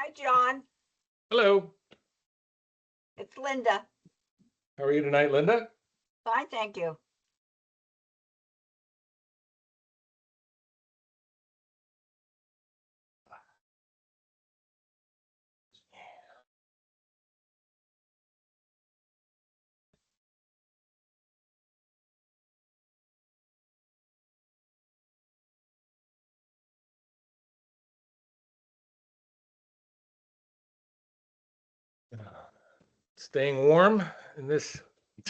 Hi, John. Hello. It's Linda. How are you tonight, Linda? Fine, thank you. Staying warm in this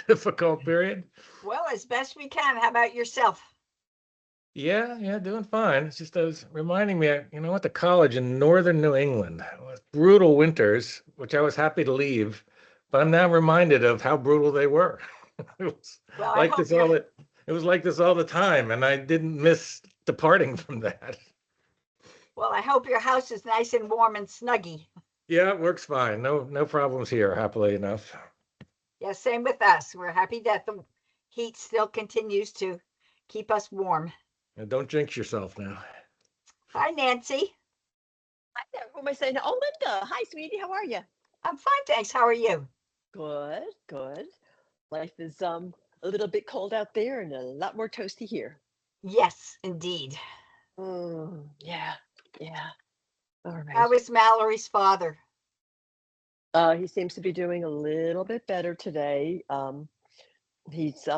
difficult period? Well, as best we can. How about yourself? Yeah, doing fine. It's just I was reminding me, I went to college in northern New England with brutal winters, which I was happy to leave, but I'm now reminded of how brutal they were. It was Well, I like hope this you're all the, it was like this all the time, and I didn't miss departing from that. well, I hope your house is nice and warm and snuggy. Yeah, it works fine. No problems here, happily enough. Yeah, same with us. We're happy that the heat still continues to keep us warm. And don't jinx yourself now. Hi, Nancy. Hi there. Who am I saying? Oh, Linda. Hi, sweetie. How are you? I'm fine, thanks. How are you? Good, good. Life is a little bit cold out there and a lot more toasty here. Yes, indeed. Yeah, yeah. All right. How is Mallory's father? He seems to be doing a little bit better today. He's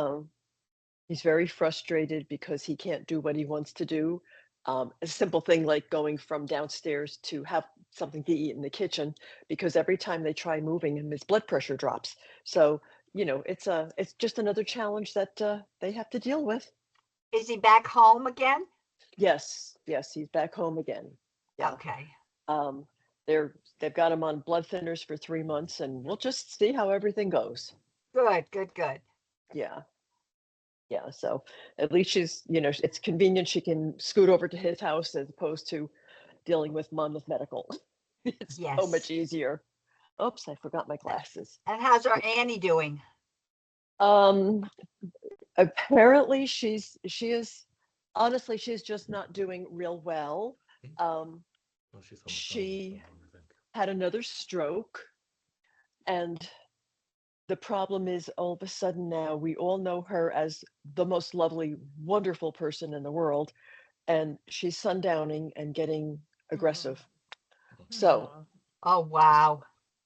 he's very frustrated because he can't do what he wants to do. A simple thing like going from downstairs to have something to eat in the kitchen, because every time they try moving him, his blood pressure drops. So, it's just another challenge that they have to deal with. Is he back home again? Yes, yes, he's back home again. Yeah. Okay. Um, they've got him on blood thinners for 3 months, and we'll just see how everything goes. Good, good, good. Yeah. Yeah, so at least it's convenient. She can scoot over to his house as opposed to dealing with Monmouth Medical. It's so Yes. much easier. Oops, I forgot my glasses. And how's our Annie doing? Um, Apparently she is honestly, she's just not doing real well. Um, Well, she's on the phone with she someone, I think. had another stroke, and the problem is all of a sudden now we all know her as the most lovely, wonderful person in the world, and she's sundowning and getting Aw, aggressive. So, aw. Oh, wow.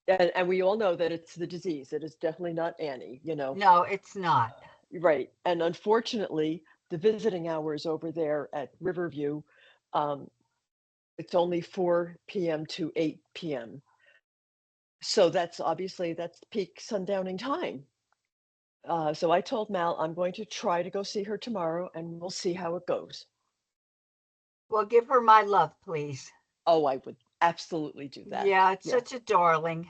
and we all know that it's the disease. It is definitely not Annie. No, it's not. Right. And unfortunately, the visiting hours over there at Riverview, um, it's only 4 p.m. to 8 p.m. So that's peak sundowning time. So I told Mal I'm going to try to go see her tomorrow, and we'll see how it goes. Well, give her my love, please. Oh, I would absolutely do that. Yeah, it's Yeah, such a darling.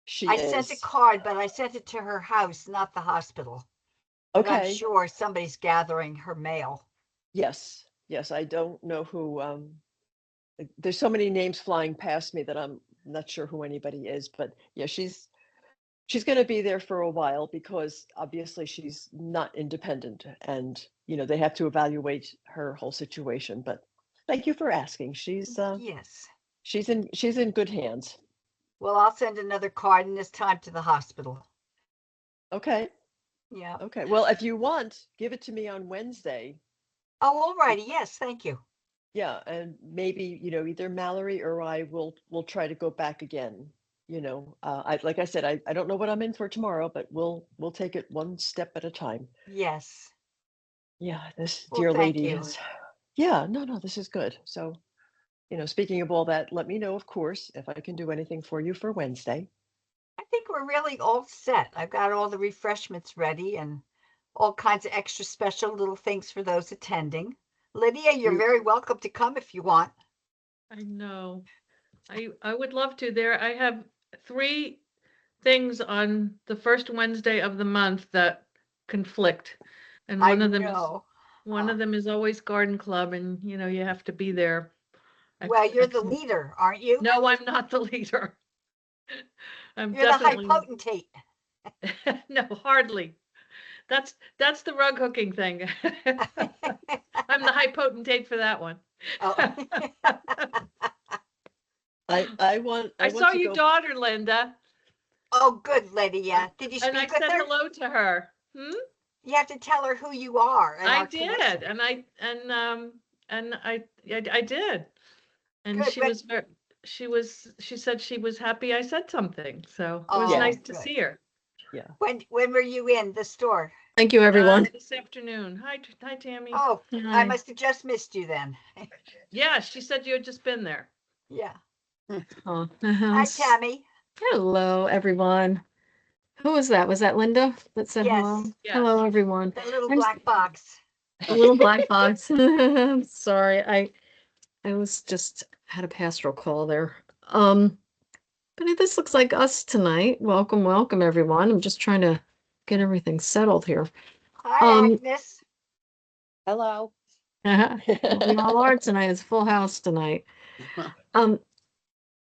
she I sent a is. card, but I sent it to her house, not the hospital. But I'm Okay. sure somebody's gathering her mail. Yes. Yes. I don't know who. There's so many names flying past me that I'm not sure who anybody is. But yeah, she's going to be there for a while because obviously she's not independent, and they have to evaluate her whole situation. But thank you for asking. Yes. She's in good hands. Well, I'll send another card and this time to the hospital. Okay. Yeah. Okay. Well, if you want, give it to me on Wednesday. Oh, all righty. Yes, thank you. Yeah, and maybe, either Mallory or I will try to go back again. I like I said, I don't know what I'm in for tomorrow, but we'll take it one step at a time. Yes. Yeah, this Well, dear thank lady you. has, yeah, no, this is good. So, speaking of all that, let me know, of course, if I can do anything for you for Wednesday. I think we're really all set. I've got all the refreshments ready and all kinds of extra special little things for those attending. Lydia, you're You, very welcome to come if you want. I know. I would love to. I have 3 things on the first Wednesday of the month that conflict. And I one of them is know. one Uh, of them is always garden club, and you have to be there well, X you're the X. leader, aren't you? No, I'm not the leader. I'm You're the high definitely potentate. no, hardly. That's the rug hooking thing. I'm the high potentate for that one. Oh, I want saw to your go. daughter, Linda, Oh, good, Lydia. Did you and I speak with said her? hello to her. Hmm? You have to tell her who you are and I our did, connection. and I did, and Good. she said she was happy I said something, so it was Oh, nice to good. see her. Yeah. When were you in the store? Thank you, everyone. This afternoon. Hi, Tammy. Oh, I Hi. must have just missed you then. Yeah, she said you had just been there. Yeah. Oh, Hi, Tammy. hello, everyone. Who was that? Was that Linda that said hello? Yes. Yes. Hello, everyone. The little I'm black box. a little black box. I'm sorry. I was just had a pastoral call there. But this looks like us tonight. Welcome, welcome, everyone. I'm just trying to get everything settled here. Hi, Agnes. Hello. We all are tonight. It's a full house tonight.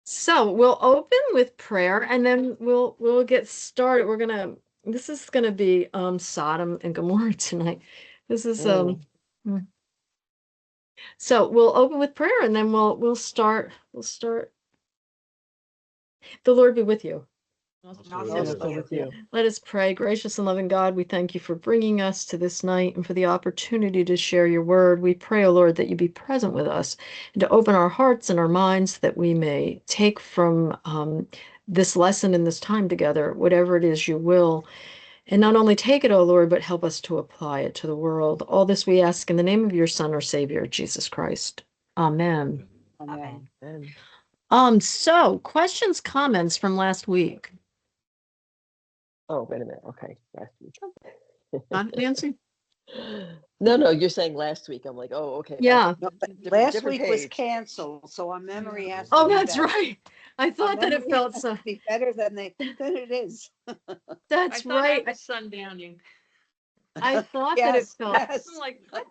So we'll open with prayer and then we'll get started. This is gonna be Sodom and Gomorrah tonight. This is so we'll open with prayer and then we'll start. The Lord be with you. Also with you. Let us pray. Gracious and loving God, we thank you for bringing us to this night and for the opportunity to share your word. We pray, O Lord, that you be present with us and to open our hearts and our minds that we may take from this lesson and this time together, whatever it is you will, and not only take it, O Lord, but help us to apply it to the world. All this we ask in the name of your Son, our Savior, Jesus Christ. Amen. Amen. So questions, comments from last week. Oh, wait a minute. Okay. Last week. Nancy? No, you're saying last week. I'm like, oh, okay. Yeah. No, but Different- last different week was page. canceled, so our memory has to Oh, be that's better. right. I Our thought that it memory felt has so. to Be better than it is. I That's thought right. I was sundowning. I thought that it Yes, felt. yes. I'm like, what?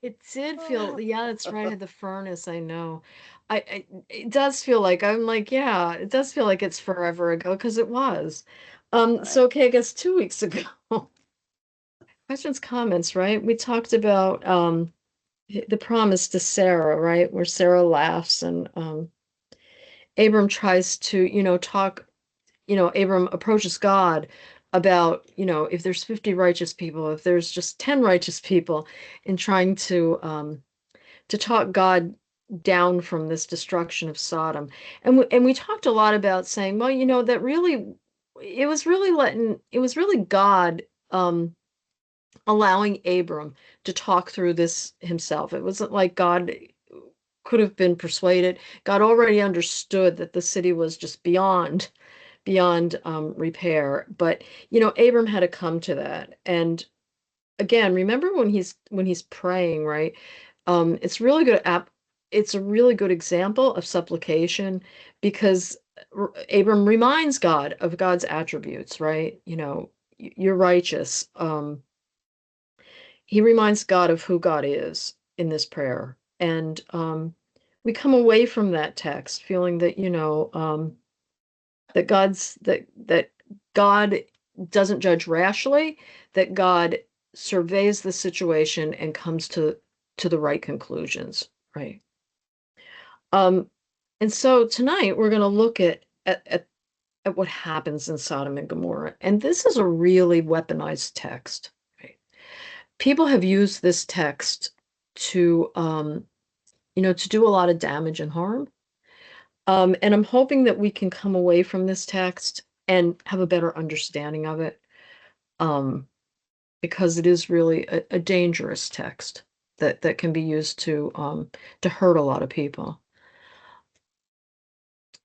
It did feel. Yeah, that's right. I had the furnace. I know. It does feel like I'm like, yeah, it does feel like it's forever ago because it was. So okay, I guess 2 weeks ago. Questions, comments, right? We talked about the promise to Sarah, right? Where Sarah laughs and Abram tries to, talk, Abram approaches God about, if there's 50 righteous people, if there's just 10 righteous people, in trying to talk God down from this destruction of Sodom. And we talked a lot about saying, well, that really it was really God allowing Abram to talk through this himself. It wasn't like God could have been persuaded. God already understood that the city was just beyond repair. But Abram had to come to that. And again, remember when he's praying, right? It's really good it's a really good example of supplication because Abram reminds God of God's attributes, right? You're righteous. He reminds God of who God is in this prayer. And we come away from that text feeling that, that God doesn't judge rashly, that God surveys the situation and comes to the right conclusions, right? And so tonight we're going to look at what happens in Sodom and Gomorrah. And this is a really weaponized text, right? People have used this text to to do a lot of damage and harm. And I'm hoping that we can come away from this text and have a better understanding of it, because it is really a dangerous text that can be used to hurt a lot of people.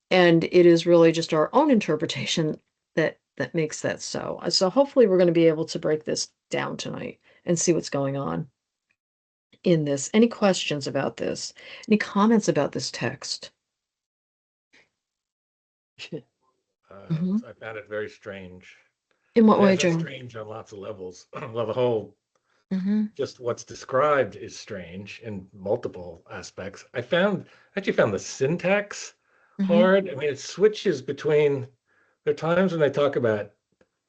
And it is really just our own interpretation that makes that so. So hopefully we're going to be able to break this down tonight and see what's going on in this. Any questions about this? Any comments about this text? Mhm. I found it very strange. In what And way, it's Joe? strange on lots of levels. Well, the whole, Mm-hmm. just what's described is strange in multiple aspects. I actually found the syntax hard. I mean, it switches between, there are times when they talk about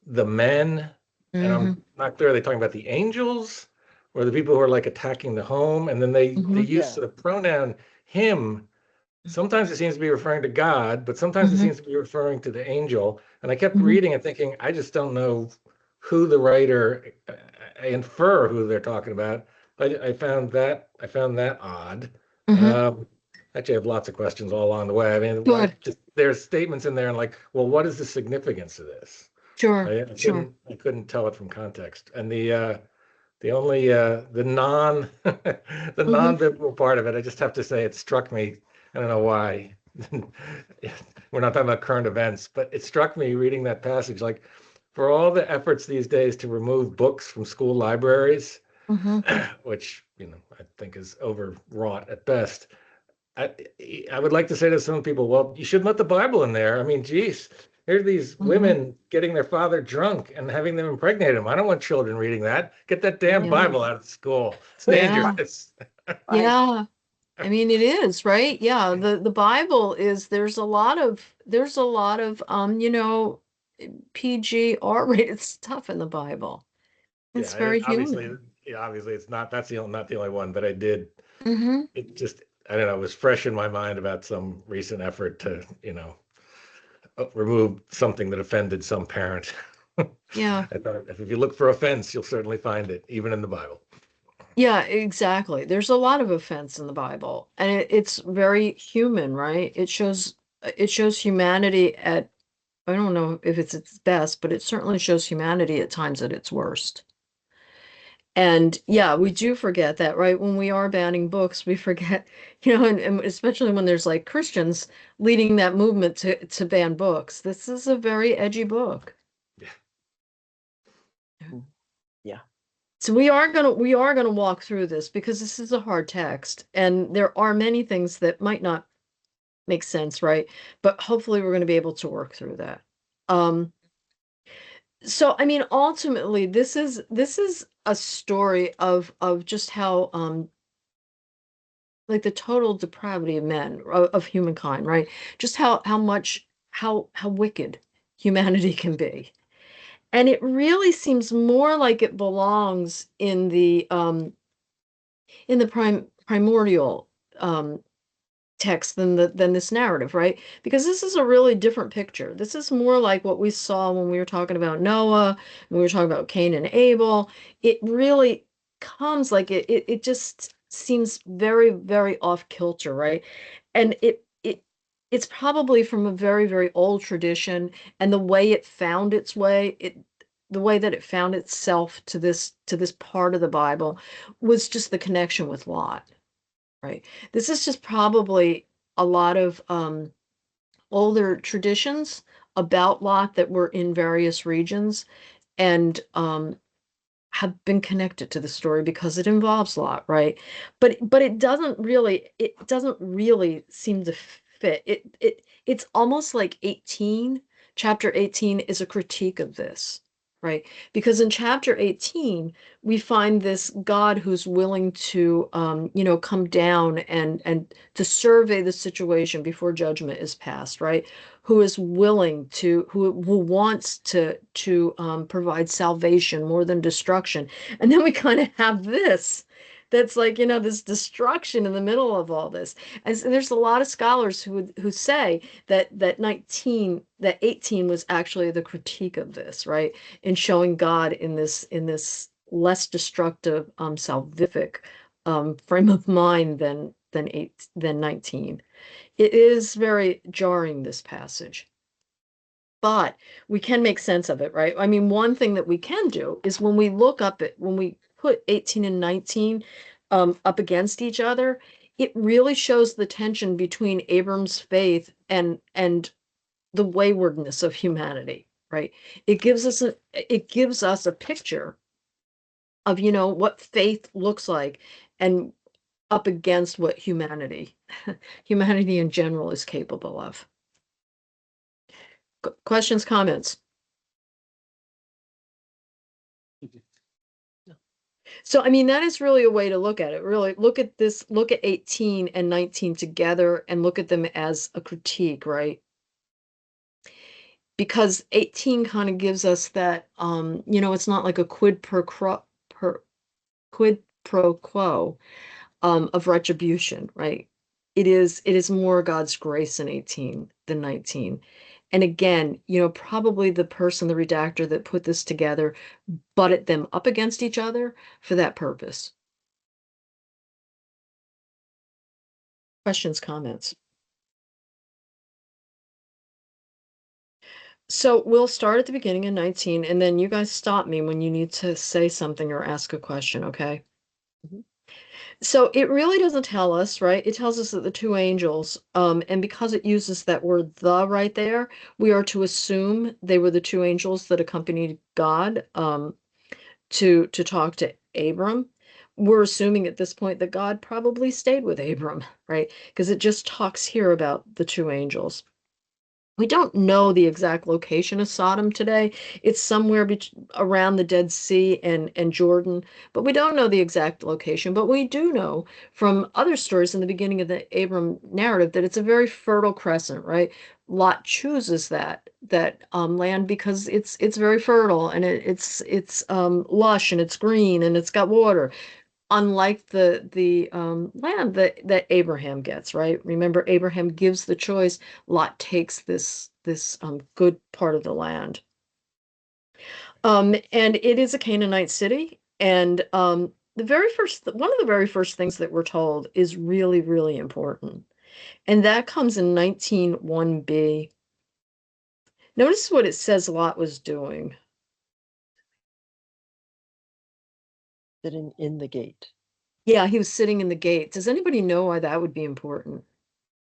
the men, and I'm not clear, are they talking about the angels or the people who are like attacking the home? And then they use Yeah. the pronoun him sometimes it seems to be referring to God, but sometimes it Mhm. seems to be referring to the angel. And I kept Mhm. reading and thinking, I just don't know who the writer, I infer who they're talking about. I found that odd. Mhm. Um, Actually, I have lots of questions all along the way. I mean, Good. there's statements in there and like, well, what is the significance of this? Sure. Sure. I couldn't tell it from context. And the only the non the Mhm. non-biblical part of it, I just have to say it struck me. I don't know why. We're not talking about current events, but it struck me reading that passage, like for all the efforts these days to remove books from school libraries, Mhm. which I think is overwrought at best. I, I would like to say to some people, well, you shouldn't let the Bible in there. I mean, geez, here are these Mhm. women getting their father drunk and having them impregnate him. I don't want children reading that. Get that damn Yeah. Bible out of school. It's Yeah. dangerous. Right. Yeah. I mean, it is, right? Yeah. The Bible is, there's a lot of PG R-rated stuff in the Bible. It's Yeah, and very human. obviously it's not, not the only one, but I did, Mm-hmm. it just, I don't know, it was fresh in my mind about some recent effort to, remove something that offended some parent. Yeah. I thought if you look for offense, you'll certainly find it, even in the Bible. Yeah, exactly. There's a lot of offense in the Bible, and it's very human, right? It shows humanity at, I don't know if it's its best, but it certainly shows humanity at times at its worst. And yeah, we do forget that, right? When we are banning books, we forget, and especially when there's like Christians leading that movement to ban books. This is a very edgy book. Yeah. Yeah. So we are gonna walk through this because this is a hard text, and there are many things that might not make sense, right? But hopefully we're going to be able to work through that. Um, so I mean, ultimately, this is a story of just how like the total depravity of men, of humankind, right? Just how much how wicked humanity can be. And it really seems more like it belongs in the primordial um text than this narrative, right? Because this is a really different picture. This is more like what we saw when we were talking about Noah, when we were talking about Cain and Abel. It really comes like it just seems very, very off kilter, right? And it's probably from a very, very old tradition, and the way it found its way, the way that it found itself to this part of the Bible was just the connection with Lot. Right. This is just probably a lot of older traditions about Lot that were in various regions and have been connected to the story because it involves Lot, right? But it doesn't really seem to fit. It's almost like 18, chapter 18 is a critique of this. Right? Because in chapter 18, we find this God who's willing to, come down and to survey the situation before judgment is passed, right? Who is willing to, who wants to provide salvation more than destruction. And then we kind of have this that's like, this destruction in the middle of all this. And so there's a lot of scholars who say that 18 was actually the critique of this, right? In showing God in this less destructive, salvific frame of mind than 19. It is very jarring, this passage, but we can make sense of it, right? I mean, one thing that we can do is when we put 18 and 19 up against each other, it really shows the tension between Abram's faith and the waywardness of humanity, right? It gives us a picture of, what faith looks like, and up against what humanity in general is capable of. Questions, comments? So, I mean, that is really a way to look at it. Really look at 18 and 19 together and look at them as a critique, right? Because 18 kind of gives us that, it's not like a quid pro quo of retribution, right? it is more God's grace in 18 than 19. And again, probably the person, the redactor that put this together, butted them up against each other for that purpose. Questions, comments? So we'll start at the beginning of 19, and then you guys stop me when you need to say something or ask a question, okay? Mhm. So it really doesn't tell us, right? It tells us that the two angels, and because it uses that word "the" right there, we are to assume they were the two angels that accompanied God, to talk to Abram. We're assuming at this point that God probably stayed with Abram, right? Because it just talks here about the two angels. We don't know the exact location of Sodom today. It's somewhere around the Dead Sea and Jordan, but we don't know the exact location. But we do know from other stories in the beginning of the Abram narrative that it's a very fertile crescent, right? Lot chooses that land because it's very fertile, and it's lush, and it's green, and it's got water, unlike the land that Abraham gets, right? Remember, Abraham gives the choice. Lot takes this good part of the land. And it is a Canaanite city, and one of the very first things that we're told is really, really important, and that comes in 19:1b. Notice what it says Lot was doing. Sitting in the gate. Yeah, he was sitting in the gate. Does anybody know why that would be important?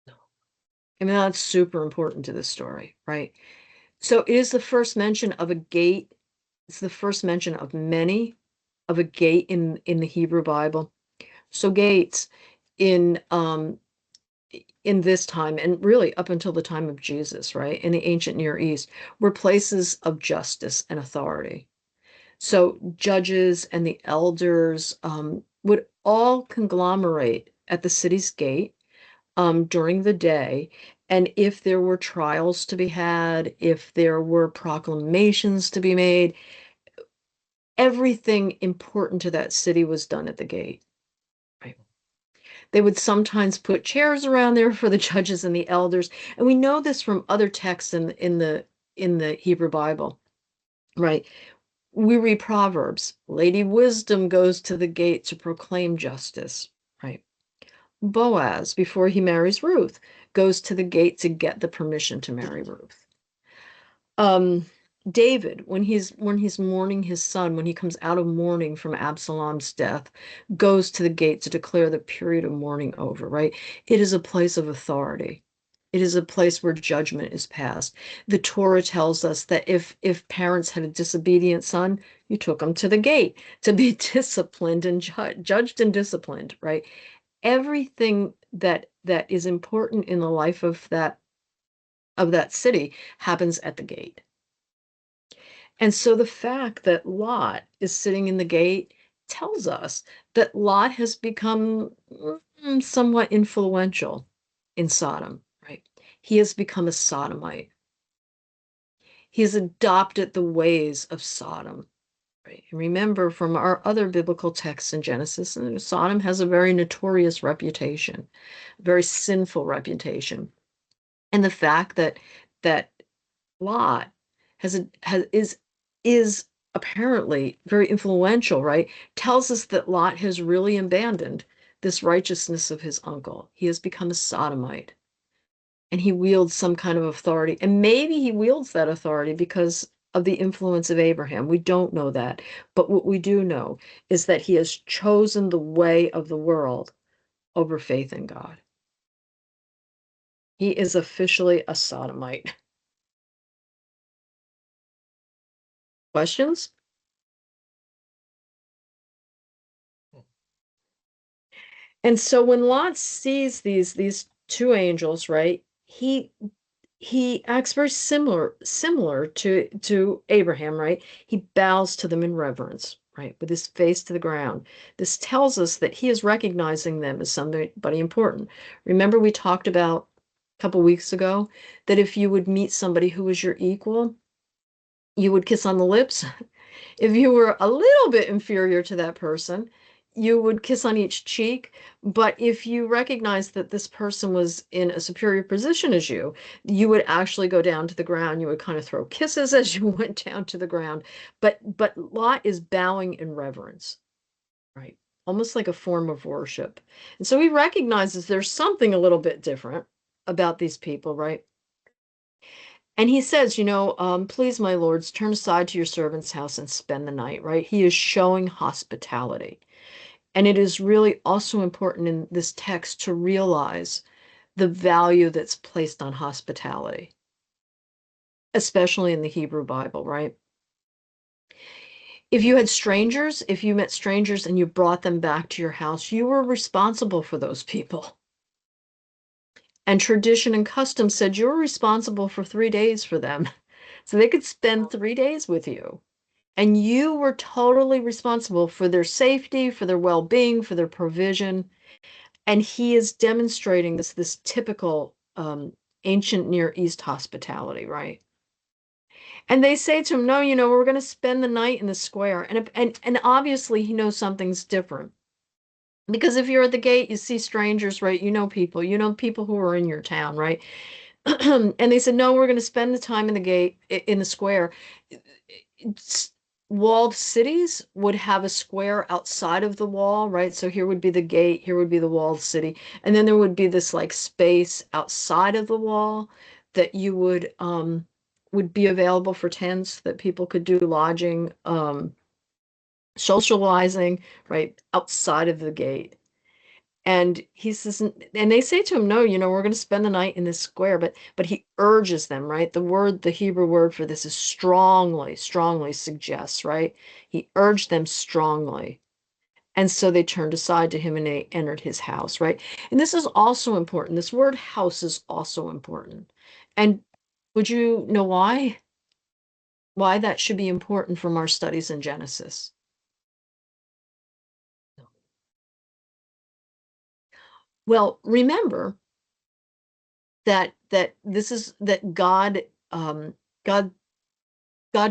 No. I mean, that's super important to this story, right? So it is the first mention of a gate. It's the first mention of many of a gate in the Hebrew Bible. So gates in in this time, and really up until the time of Jesus, right, in the ancient Near East, were places of justice and authority. So judges and the elders would all conglomerate at the city's gate during the day. And if there were trials to be had, if there were proclamations to be made, everything important to that city was done at the gate. Right. They would sometimes put chairs around there for the judges and the elders. And we know this from other texts in the Hebrew Bible. Right. We read Proverbs. Lady Wisdom goes to the gate to proclaim justice. Right. Boaz, before he marries Ruth, goes to the gate to get the permission to marry Ruth. David, when he's mourning his son, when he comes out of mourning from Absalom's death, goes to the gate to declare the period of mourning over, right? It is a place of authority. It is a place where judgment is passed. The Torah tells us that if parents had a disobedient son, you took him to the gate to be disciplined and judged and disciplined, right? Everything that is important in the life of that city happens at the gate. And so the fact that Lot is sitting in the gate tells us that Lot has become somewhat influential in Sodom, right? He has become a sodomite. He has adopted the ways of Sodom. Right. And remember from our other biblical texts in Genesis, Sodom has a very notorious reputation, a very sinful reputation. And the fact that Lot is apparently very influential, right, tells us that Lot has really abandoned this righteousness of his uncle. He has become a sodomite, and he wields some kind of authority. And maybe he wields that authority because of the influence of Abraham. We don't know that. But what we do know is that he has chosen the way of the world over faith in God. He is officially a sodomite. Questions? And so when Lot sees these two angels, right, he acts very similar to Abraham, right? He bows to them in reverence, right, with his face to the ground. This tells us that he is recognizing them as somebody important. Remember, we talked about a couple weeks ago that if you would meet somebody who was your equal, you would kiss on the lips. If you were a little bit inferior to that person, you would kiss on each cheek. But if you recognize that this person was in a superior position as you would actually go down to the ground. You would kind of throw kisses as you went down to the ground. But Lot is bowing in reverence, right? Almost like a form of worship. And so he recognizes there's something a little bit different about these people, right? And he says, please, my lords, turn aside to your servant's house and spend the night, right? He is showing hospitality. And it is really also important in this text to realize the value that's placed on hospitality, especially in the Hebrew Bible, right? If you met strangers and you brought them back to your house, you were responsible for those people. And tradition and custom said you were responsible for 3 days for them. So they could spend 3 days with you. And you were totally responsible for their safety, for their well-being, for their provision. And he is demonstrating this typical ancient Near East hospitality, right? And they say to him, no, we're going to spend the night in the square. And obviously he knows something's different. Because if you're at the gate, you see strangers, right? You know people who are in your town, right? And they said, no, we're going to spend the time in the square. Walled cities would have a square outside of the wall, right? So here would be the gate, here would be the walled city. And then there would be this like space outside of the wall that you would be available for tents, that people could do lodging, socializing, right, outside of the gate. And he says, and they say to him, no, we're going to spend the night in this square, but he urges them, right? The Hebrew word for this is strongly suggests, right? He urged them strongly. And so they turned aside to him and they entered his house, right? And this is also important. This word house is also important. And would you know why? Why that should be important from our studies in Genesis? Well, remember that God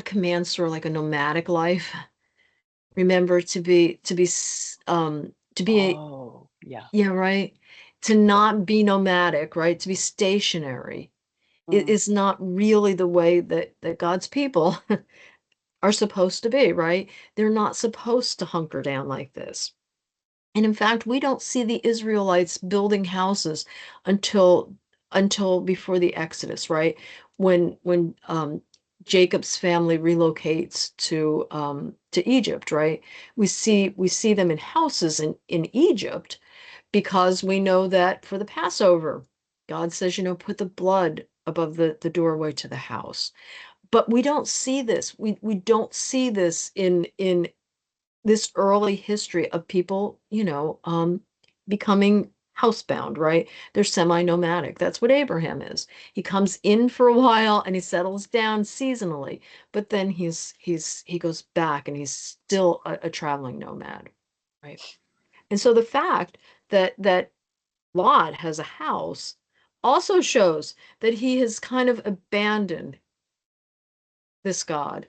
commands sort of like a nomadic life. Remember Oh, yeah. yeah, right, to not be nomadic, right, to be stationary. It Mm. is not really the way that God's people are supposed to be, right? They're not supposed to hunker down like this. And in fact, we don't see the Israelites building houses until before the Exodus, right? When Jacob's family relocates to Egypt, right? We see them in houses in Egypt because we know that for the Passover, God says, put the blood above the doorway to the house. But we don't see this. We don't see this in this early history of people, becoming housebound, right? They're semi-nomadic. That's what Abraham is. He comes in for a while and he settles down seasonally, but then he goes back and he's still a traveling nomad, right? And so the fact that Lot has a house also shows that he has kind of abandoned this God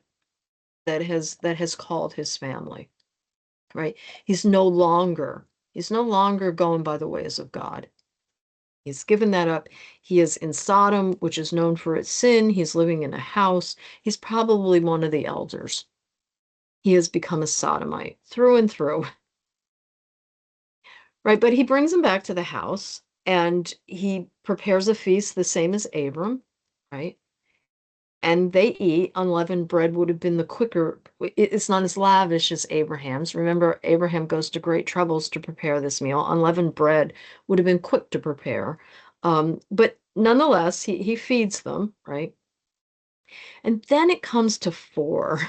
that has called his family. Right? He's no longer going by the ways of God. He's given that up. He is in Sodom, which is known for its sin. He's living in a house. He's probably one of the elders. He has become a sodomite through and through. Right? But he brings him back to the house and he prepares a feast the same as Abram, right? And they eat. Unleavened bread would have been the quicker. It's not as lavish as Abraham's. Remember, Abraham goes to great troubles to prepare this meal. Unleavened bread would have been quick to prepare. But nonetheless, he feeds them, right? And then it comes to 4,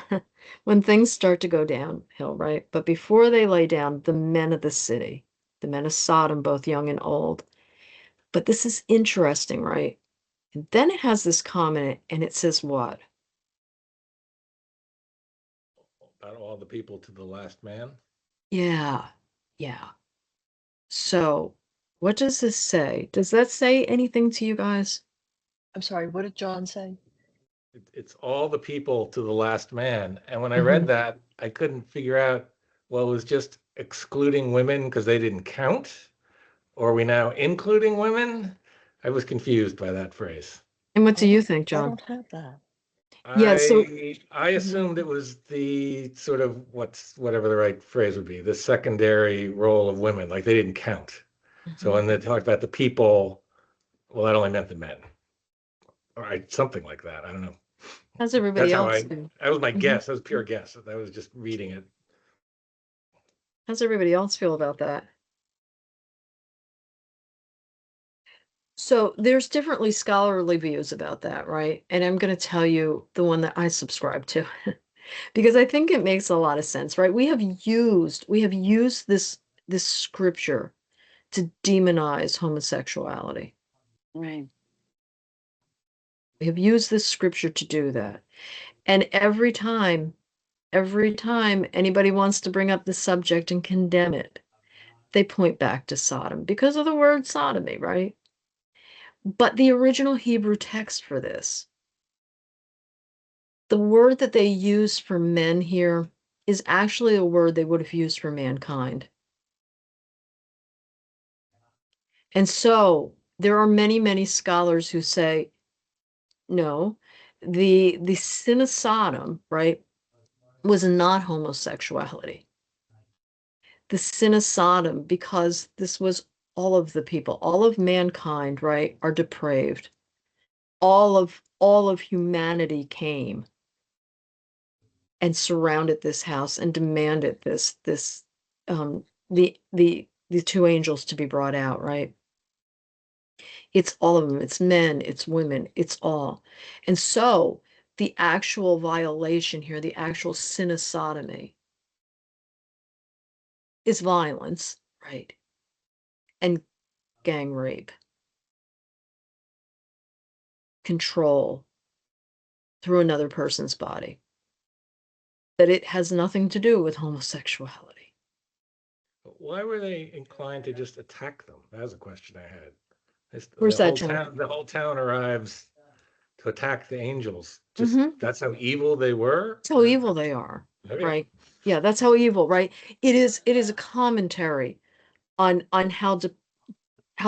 when things start to go downhill, right? But before they lay down, the men of the city, the men of Sodom, both young and old. But this is interesting, right? And then it has this comment, and it says what? About all the people to the last man. Yeah, yeah. So, what does this say? Does that say anything to you guys? I'm sorry, what did John say? It's all the people to the last man. And when I read that, I couldn't figure out well, was just excluding women because they didn't count? Or are we now including women? I was confused by that phrase. And what do you think, I John? don't have that. Yeah, so I assumed it was the sort of whatever the right phrase would be, the secondary role of women, like they didn't count. So when they talked about the people, well, that only meant the men. All right, something like that. I don't know. how's everybody That's how else I, feel? that was my Mhm. guess. That was pure guess. That was just reading it. How's everybody else feel about that? So there's differently scholarly views about that, right? And I'm going to tell you the one that I subscribe to because I think it makes a lot of sense, right? We have used this scripture to demonize homosexuality. Right. We have used this scripture to do that. And every time anybody wants to bring up the subject and condemn it, they point back to Sodom because of the word sodomy, right? But the original Hebrew text for this, the word that they use for men here is actually a word they would have used for mankind. And so there are many, many scholars who say, no, the sin of Sodom, right, was not homosexuality. The sin of Sodom, because this was all of the people, all of mankind, right, are depraved. All of humanity came and surrounded this house and demanded this the two angels to be brought out, right? It's all of them. It's men, it's women, it's all. And so the actual violation here, the actual sin of sodomy is violence, right? And gang rape, control through another person's body. That it has nothing to do with homosexuality. Why were they inclined to just attack them? That was a question I had. Where's that, John? The whole town arrives to attack the angels. Just Mhm. that's how evil they were. That's how evil they are, Okay. right? Yeah, that's how evil, right? It is a commentary on how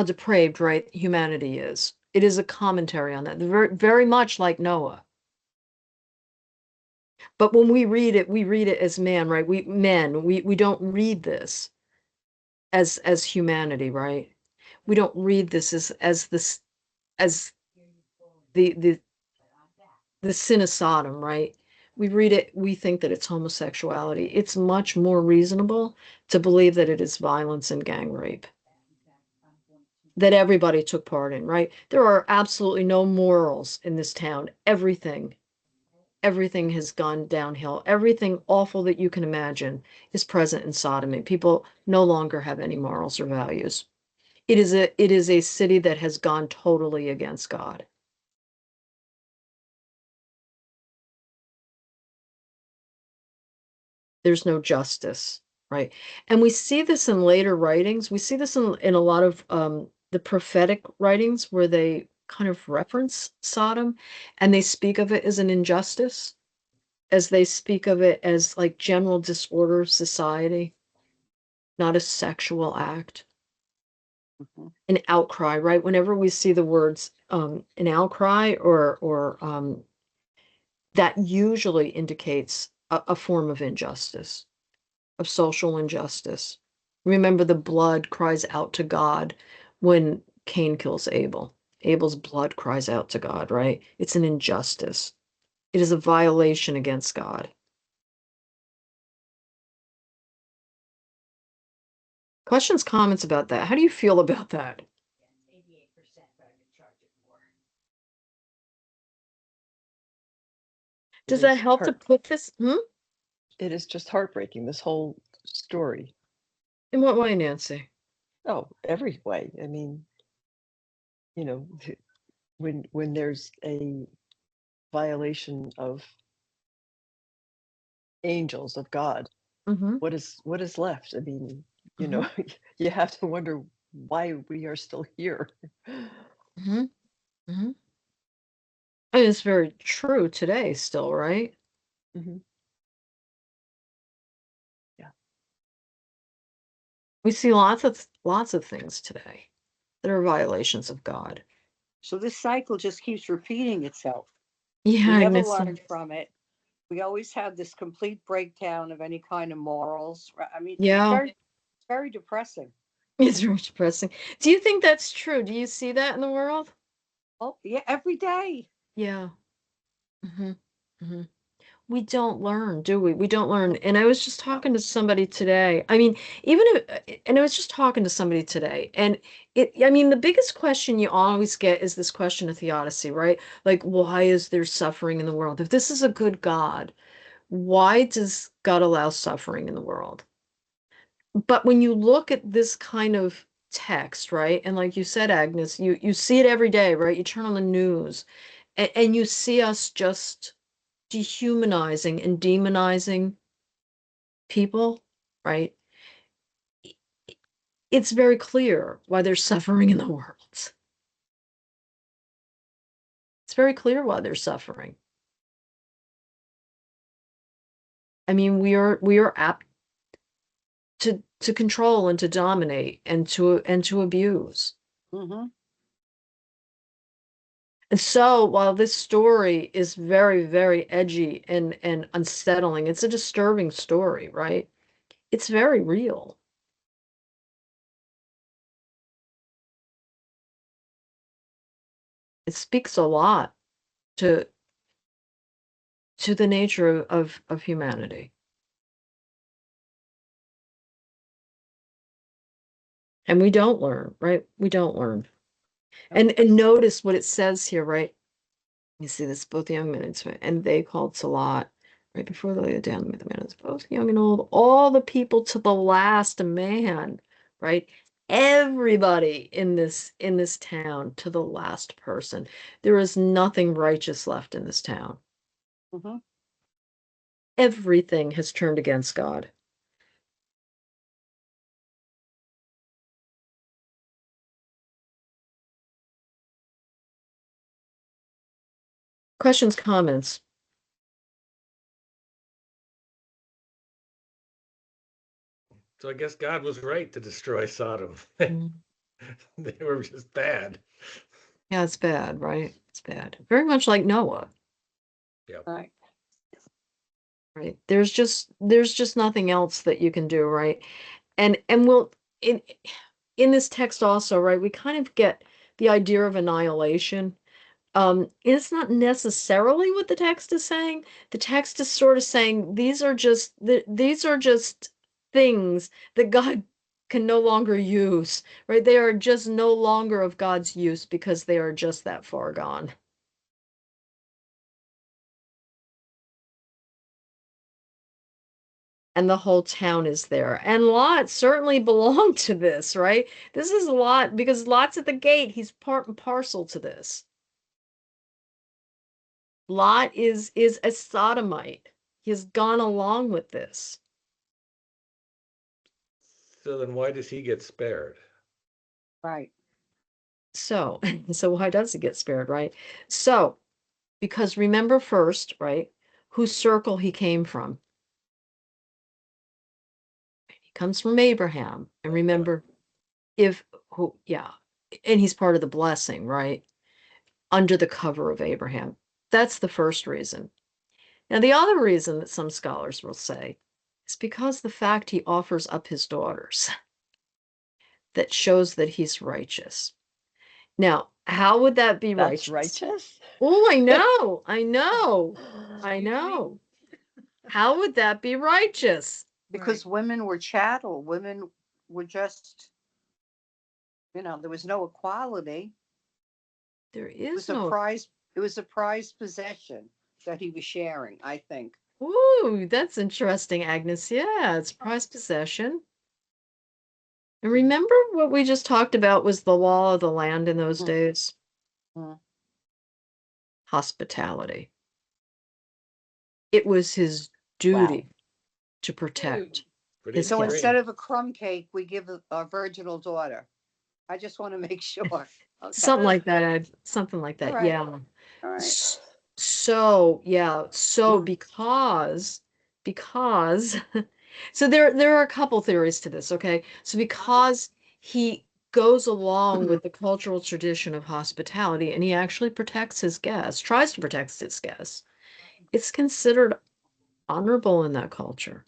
depraved, right, humanity is. It is a commentary on that. Very, very much like Noah. But when we read it as man, right? We don't read this as humanity, right? We don't read this as this as the the sin of Sodom, right? We read it, we think that it's homosexuality. It's much more reasonable to believe that it is violence and gang rape that everybody took part in, right? There are absolutely no morals in this town. Everything has gone downhill. Everything awful that you can imagine is present in sodomy. People no longer have any morals or values. It is a city that has gone totally against God. There's no justice, right? And we see this in later writings. We see this in a lot of the prophetic writings where they kind of reference Sodom and they speak of it as an injustice, as they speak of it as like general disorder of society, not a sexual act. Mhm. An outcry, right? Whenever we see the words an outcry or that usually indicates a form of injustice, of social injustice. Remember, the blood cries out to God when Cain kills Abel. Abel's blood cries out to God, right? It's an injustice. It is a violation against God. Questions, comments about that? How do you feel about that? Does It that is help to put this? It is just heartbreaking, this whole story. In what way, Nancy? Oh, every way. I mean, you know, when there's a violation of angels of God, Mm-hmm. what is left? I mean, you know, Mm-hmm. you have to wonder why we are still here. Mm-hmm. Mm-hmm. I mean, it's very true today still, right? Mhm. Yeah. We see lots of things today that are violations of God. So this cycle just keeps repeating itself. Yeah, We never Agnes. learn from it. We always have this complete breakdown of any kind of morals. I mean, Yeah, it's very depressing. it's very depressing. Do you think that's true? Do you see that in the world? Oh, yeah, every day. Yeah. hmm hmm We don't learn, do we? We don't learn. And I was just talking to somebody today. I mean, and I was just talking to somebody today, and I mean, the biggest question you always get is this question of theodicy, right? Like, why is there suffering in the world? If this is a good God, why does God allow suffering in the world? But when you look at this kind of text, right? And like you said, Agnes, you see it every day, right? You turn on the news and you see us just dehumanizing and demonizing people, right? It's very clear why there's suffering in the world. It's very clear why there's suffering. I mean, we are apt to control and to dominate and to abuse. Mm-hmm. And so while this story is very, very edgy and unsettling, it's a disturbing story, right? It's very real. It speaks a lot to the nature of humanity. And we don't learn, right? We don't learn. And notice what it says here, right? You see this, both young men and they called Salat right before they lay down the man is both young and old, all the people to the last man, right? Everybody in this town to the last person. There is nothing righteous left in this town. Mm-hmm. Everything has turned against God. Questions, comments? So I guess God was right to destroy Sodom. Mm. They were just bad. Yeah, it's bad, right? It's bad. Very much like Noah, Right. right? There's just nothing else that you can do, right? And we'll in this text also, right, we kind of get the idea of annihilation. It's not necessarily what the text is saying. The text is sort of saying these are just things that God can no longer use, right? They are just no longer of God's use because they are just that far gone. And the whole town is there. And Lot certainly belonged to this, right? This is Lot because Lot's at the gate. He's part and parcel to this. Lot is a sodomite. He's gone along with this. So then why does he get spared? Right. So, so why does he get spared, right? So, because remember first, right, whose circle he came from. He comes from Abraham. And remember, yeah, and he's part of the blessing, right? Under the cover of Abraham. That's the first reason. Now, the other reason that some scholars will say is because the fact he offers up his daughters that shows that he's righteous. Now, how would that be That's righteous? righteous. Oh, I know, I know, I know. How would that be righteous? Because women were chattel. Women were just, there was no equality. There It was is a no. prize. It was a prized possession that he was sharing, I think. Ooh, that's interesting, Agnes. Yeah, it's prized possession. And remember what we just talked about was the law of the land in those Mm. days? Mm. Hospitality. It was his duty to protect Pretty his So guests. instead of a crumb cake, we give a virginal daughter. I just want to make sure. Okay. Something like that, something like that. All right. Yeah. All right. So, yeah. So Mm. because So there are a couple theories to this, okay? So because he goes along with the cultural tradition of hospitality and he actually protects his guests, tries to protect his guests, it's considered honorable in that culture.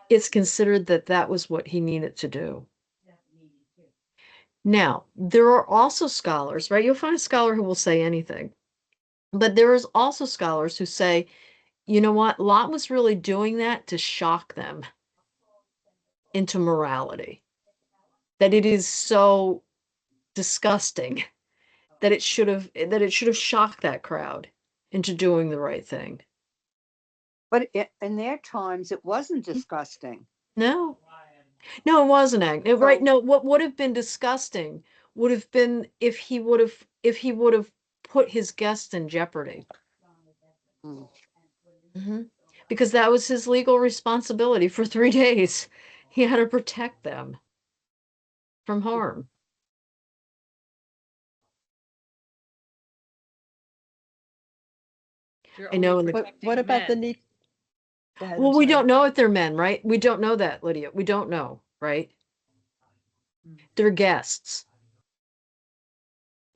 It's considered that that was what he needed to do. Now, there are also scholars, right? You'll find a scholar who will say anything, but there is also scholars who say, you know what? Lot was really doing that to shock them into morality. That it is so disgusting that it should have shocked that crowd into doing the right thing. But in their times, it wasn't disgusting. No, no, it wasn't right. So- No, what would have been disgusting would have been if he would have put his guests in jeopardy. Mm. Because that was his legal responsibility for 3 days. He had to protect them from harm. You're I know only in the- But protecting what about the men. need? Go ahead, Well, I'm we sorry. don't know if they're men, right? We don't know that, Lydia. We don't know, right? They're guests.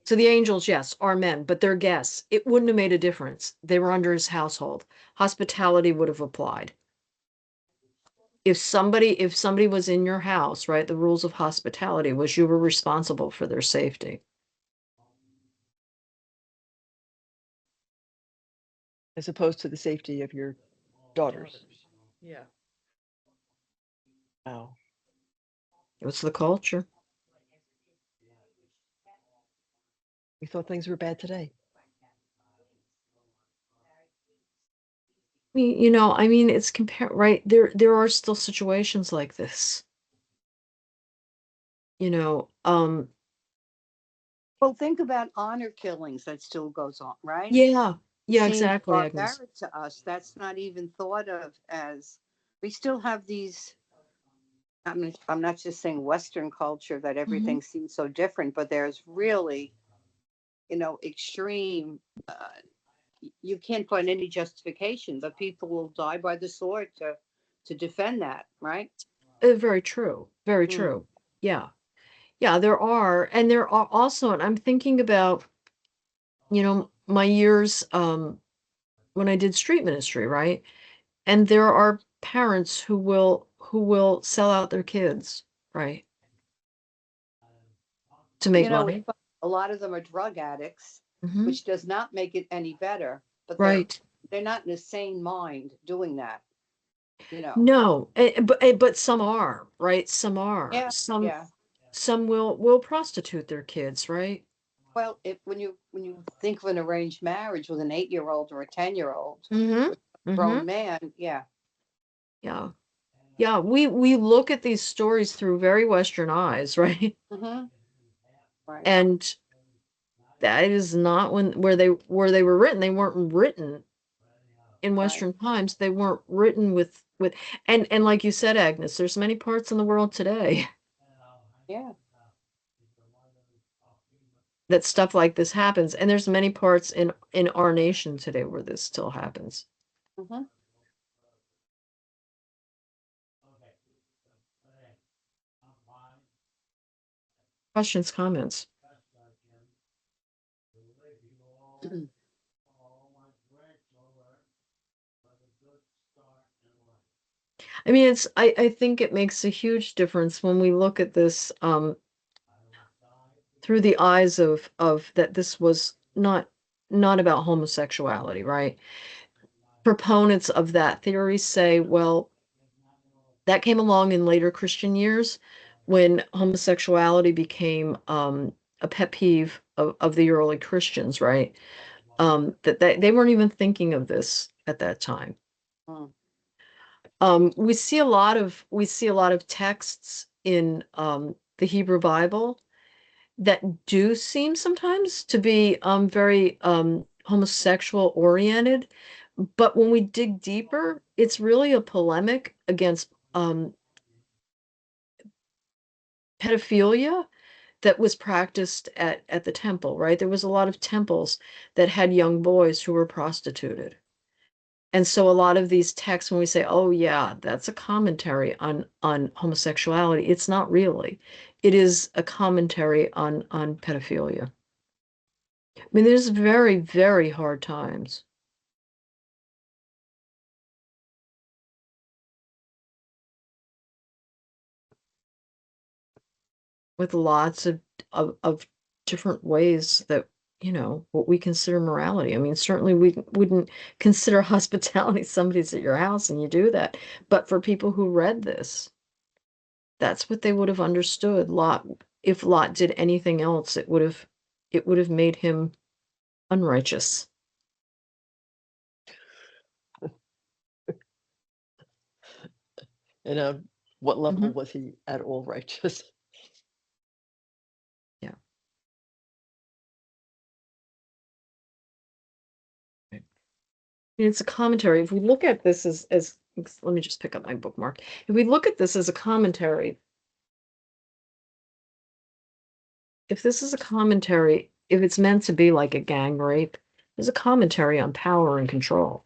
So the angels, yes, are men, but they're guests. It wouldn't have made a difference. They were under his household. Hospitality would have applied. If somebody was in your house, right, the rules of hospitality was you were responsible for their safety. As opposed to the safety of your daughters. Yeah. Wow. It was the culture. We thought things were bad today. I mean, it's right? There are still situations like this. Well, think about honor killings that still goes on, right? Yeah, Seems exactly, Agnes. barbaric to us. That's not even thought of as we still have these. I'm not just saying Western culture that everything seems so different, but there's really, extreme. You can't find any justification, but people will die by the sword to defend that, right? Very true. Very Mm. true. Yeah. Yeah, there are. And there are also, and I'm thinking about, my years when I did street ministry, right? And there are parents who will sell out their kids, right? To make money. A lot of them are drug addicts, Mhm. which does not make it any better, but Right. they're not in a sane mind doing that, No, but some are, right? Some are. Yeah, yeah. Some will prostitute their kids, right? Well, when you think of an arranged marriage with an 8-year-old or a 10-year-old Mm-hmm. grown man, yeah. Yeah. Yeah, we look at these stories through very Western eyes, right? Mm-hmm. Right. And that is not where they were written. They weren't written in Western times. They weren't written with and like you said, Agnes, there's many parts in the world today Yeah. that stuff like this happens, and there's many parts in our nation today where this still happens. Mm-hmm. Questions, comments? I mean, I think it makes a huge difference when we look at this through the eyes of that this was not about homosexuality, right? Proponents of that theory say, well, that came along in later Christian years when homosexuality became a pet peeve of the early Christians, right? That they weren't even thinking of this at that time. We see a lot of texts in the Hebrew Bible that do seem sometimes to be very homosexual oriented, but when we dig deeper, it's really a polemic against pedophilia that was practiced at the temple, right? There was a lot of temples that had young boys who were prostituted. And so a lot of these texts, when we say, oh yeah, that's a commentary on homosexuality, it's not really. It is a commentary on pedophilia. I mean, there's very, very hard times. With lots of different ways that, what we consider morality. I mean, certainly we wouldn't consider hospitality somebody's at your house and you do that. But for people who read this, that's what they would have understood. Lot, if Lot did anything else, it would have made him unrighteous. And what level Mhm. was he at all righteous? Yeah. It's a commentary. If we look at this as let me just pick up my bookmark. If we look at this as a commentary, if this is a commentary, if it's meant to be like a gang rape, there's a commentary on power and control.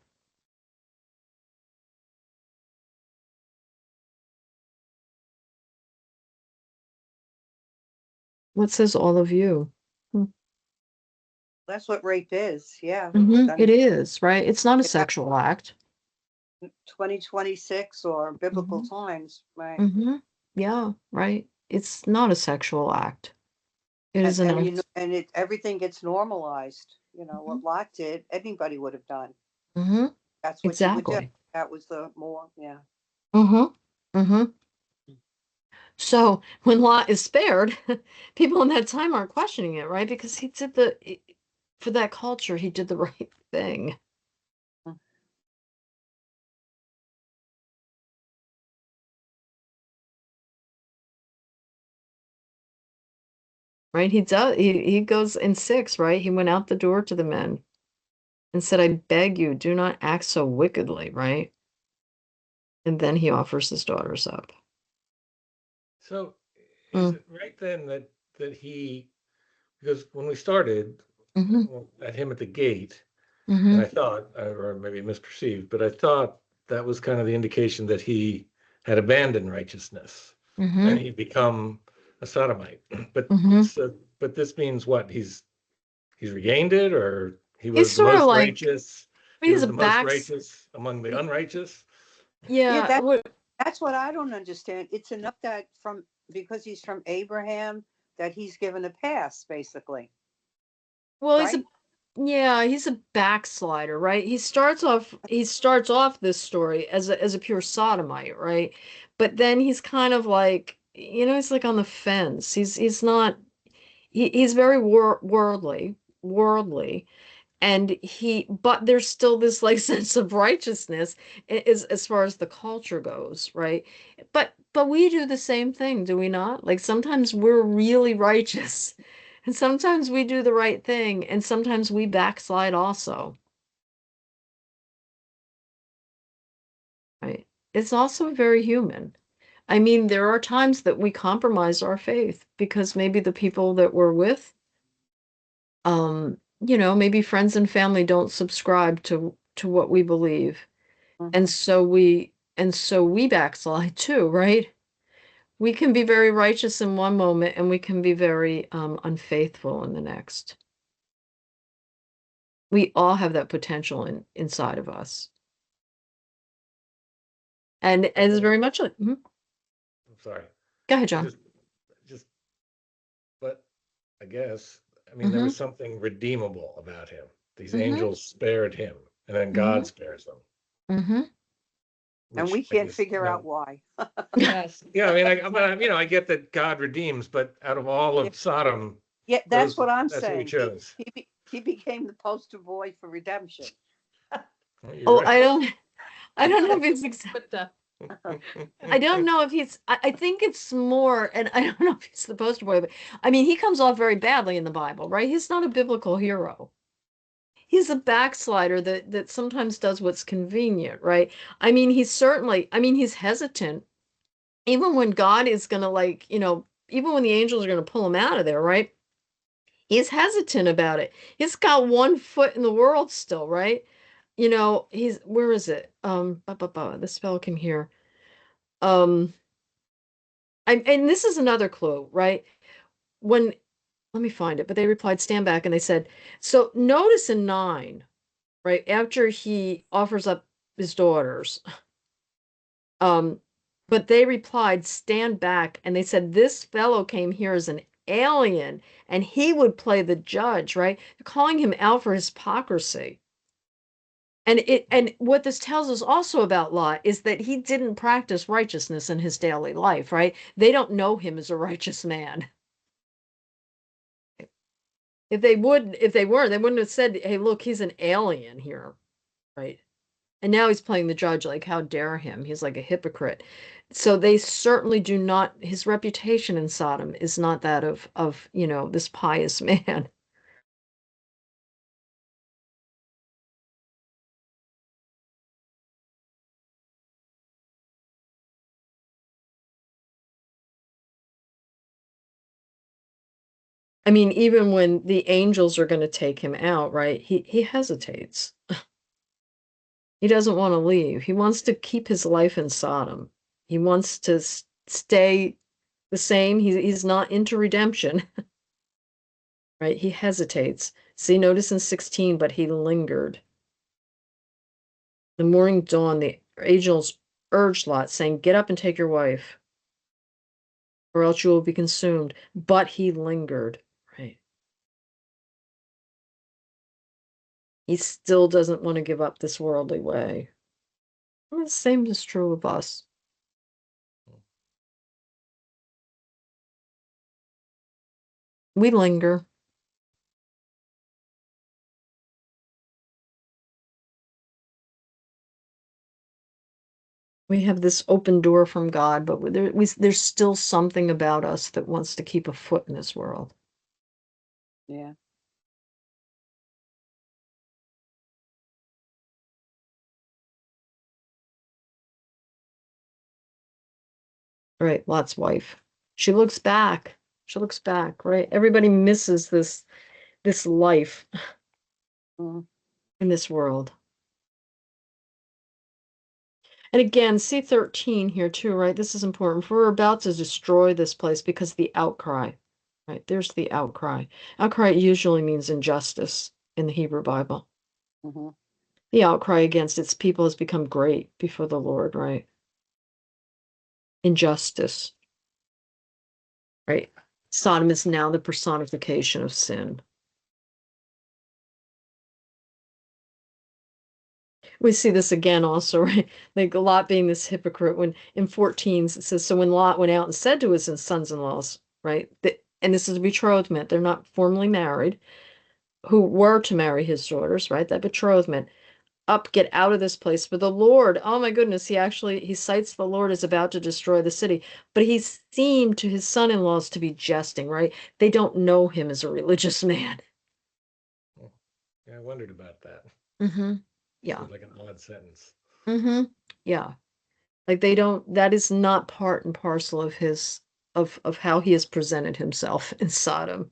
What says all of you? That's what rape is. Yeah. It is, right? It's not a sexual act. 2026 or biblical times, right? Yeah, right. It's not a sexual act. It is an And, act. and everything gets normalized. What Lot did, anybody would have done. That's what you would do. Exactly. That was the more, yeah. So when Lot is spared, people in that time aren't questioning it, right? Because he did for that culture, he did the right thing. Right? He does. He goes in 6, right? He went out the door to the men and said, I beg you, do not act so wickedly, right? And then he offers his daughters up. So is it right then that he, because when we started at him at the gate, and I thought, or maybe misperceived, but I thought that was kind of the indication that he had abandoned righteousness and he'd become a sodomite. But but this means what? He's regained it, or he was the sort of most like righteous. He he's was a the most righteous among the unrighteous. Yeah, that's what I don't understand. It's enough that because he's from Abraham that he's given a pass, basically. Well, he's a backslider, right? He starts off this story as a pure sodomite, right? But then he's kind of like, he's like on the fence. He's not he's very worldly, and but there's still this like sense of righteousness as far as the culture goes, right? But we do the same thing, do we not? Like sometimes we're really righteous and sometimes we do the right thing and sometimes we backslide also, right? It's also very human. I mean, there are times that we compromise our faith because maybe the people that we're with, maybe friends and family don't subscribe to what we believe. And so we backslide too, right? We can be very righteous in one moment and we can be very unfaithful in the next. We all have that potential inside of us. And it's very much like, I'm sorry. Go ahead, John. But I guess, there was something redeemable about him. These angels spared him, and then God spares them. And we can't figure out why. Yes. Yeah, I get that God redeems, but out of all of Sodom, yeah, that's what I'm that's saying. Who he chose. He became the poster boy for redemption. Right. I don't know if it's exactly. I don't know if I think it's more, and I don't know if he's the poster boy, but he comes off very badly in the Bible, right? He's not a biblical hero. He's a backslider that sometimes does what's convenient, right? He's hesitant, even when God is gonna even when the angels are gonna pull him out of there, right? He's hesitant about it. He's got one foot in the world still, right? you know, where is it? The spell came here. Um, and this is another clue, right? When, let me find it, but they replied, stand back, and they said, so notice in 9, right, after he offers up his daughters, um, but they replied, stand back, and they said, this fellow came here as an alien, and he would play the judge, right? They're calling him out for his hypocrisy. And what this tells us also about Lot is that he didn't practice righteousness in his daily life, right? They don't know him as a righteous man. If they were, they wouldn't have said, hey, look, he's an alien here, right? And now he's playing the judge, like, how dare him? He's like a hypocrite. So they certainly do not, his reputation in Sodom is not that of, this pious man. I mean, even when the angels are going to take him out, right? He hesitates. He doesn't want to leave. He wants to keep his life in Sodom. He wants to stay the same. He's not into redemption, right? He hesitates. See, notice in 16, but he lingered. The morning dawn, the angels urged Lot, saying, get up and take your wife, or else you will be consumed. But he lingered, right? He still doesn't want to give up this worldly way. And the same is true of us. We linger. We have this open door from God, but there's still something about us that wants to keep a foot in this world. Yeah. Right, Lot's wife. She looks back. She looks back, right? Everybody misses this life Mm. in this world. And again, C13 here too, right? This is important. For we're about to destroy this place because of the outcry, right? There's the outcry. Outcry usually means injustice in the Hebrew Bible. Mm-hmm. The outcry against its people has become great before the Lord, right? Injustice, right? Sodom is now the personification of sin. We see this again also, right? Like Lot being this hypocrite when in 14 it says, so when Lot went out and said to his sons-in-laws, right? And this is a betrothment, they're not formally married, who were to marry his daughters, right? That betrothment. Up, get out of this place. For the Lord, oh my goodness, he cites the Lord as about to destroy the city. But he seemed to his son-in-laws to be jesting, right? They don't know him as a religious man. Yeah, I wondered about that. Mm-hmm. Yeah. Seems like an odd sentence. Mm-hmm. Yeah. Like that is not part and parcel of his of how he has presented himself in Sodom.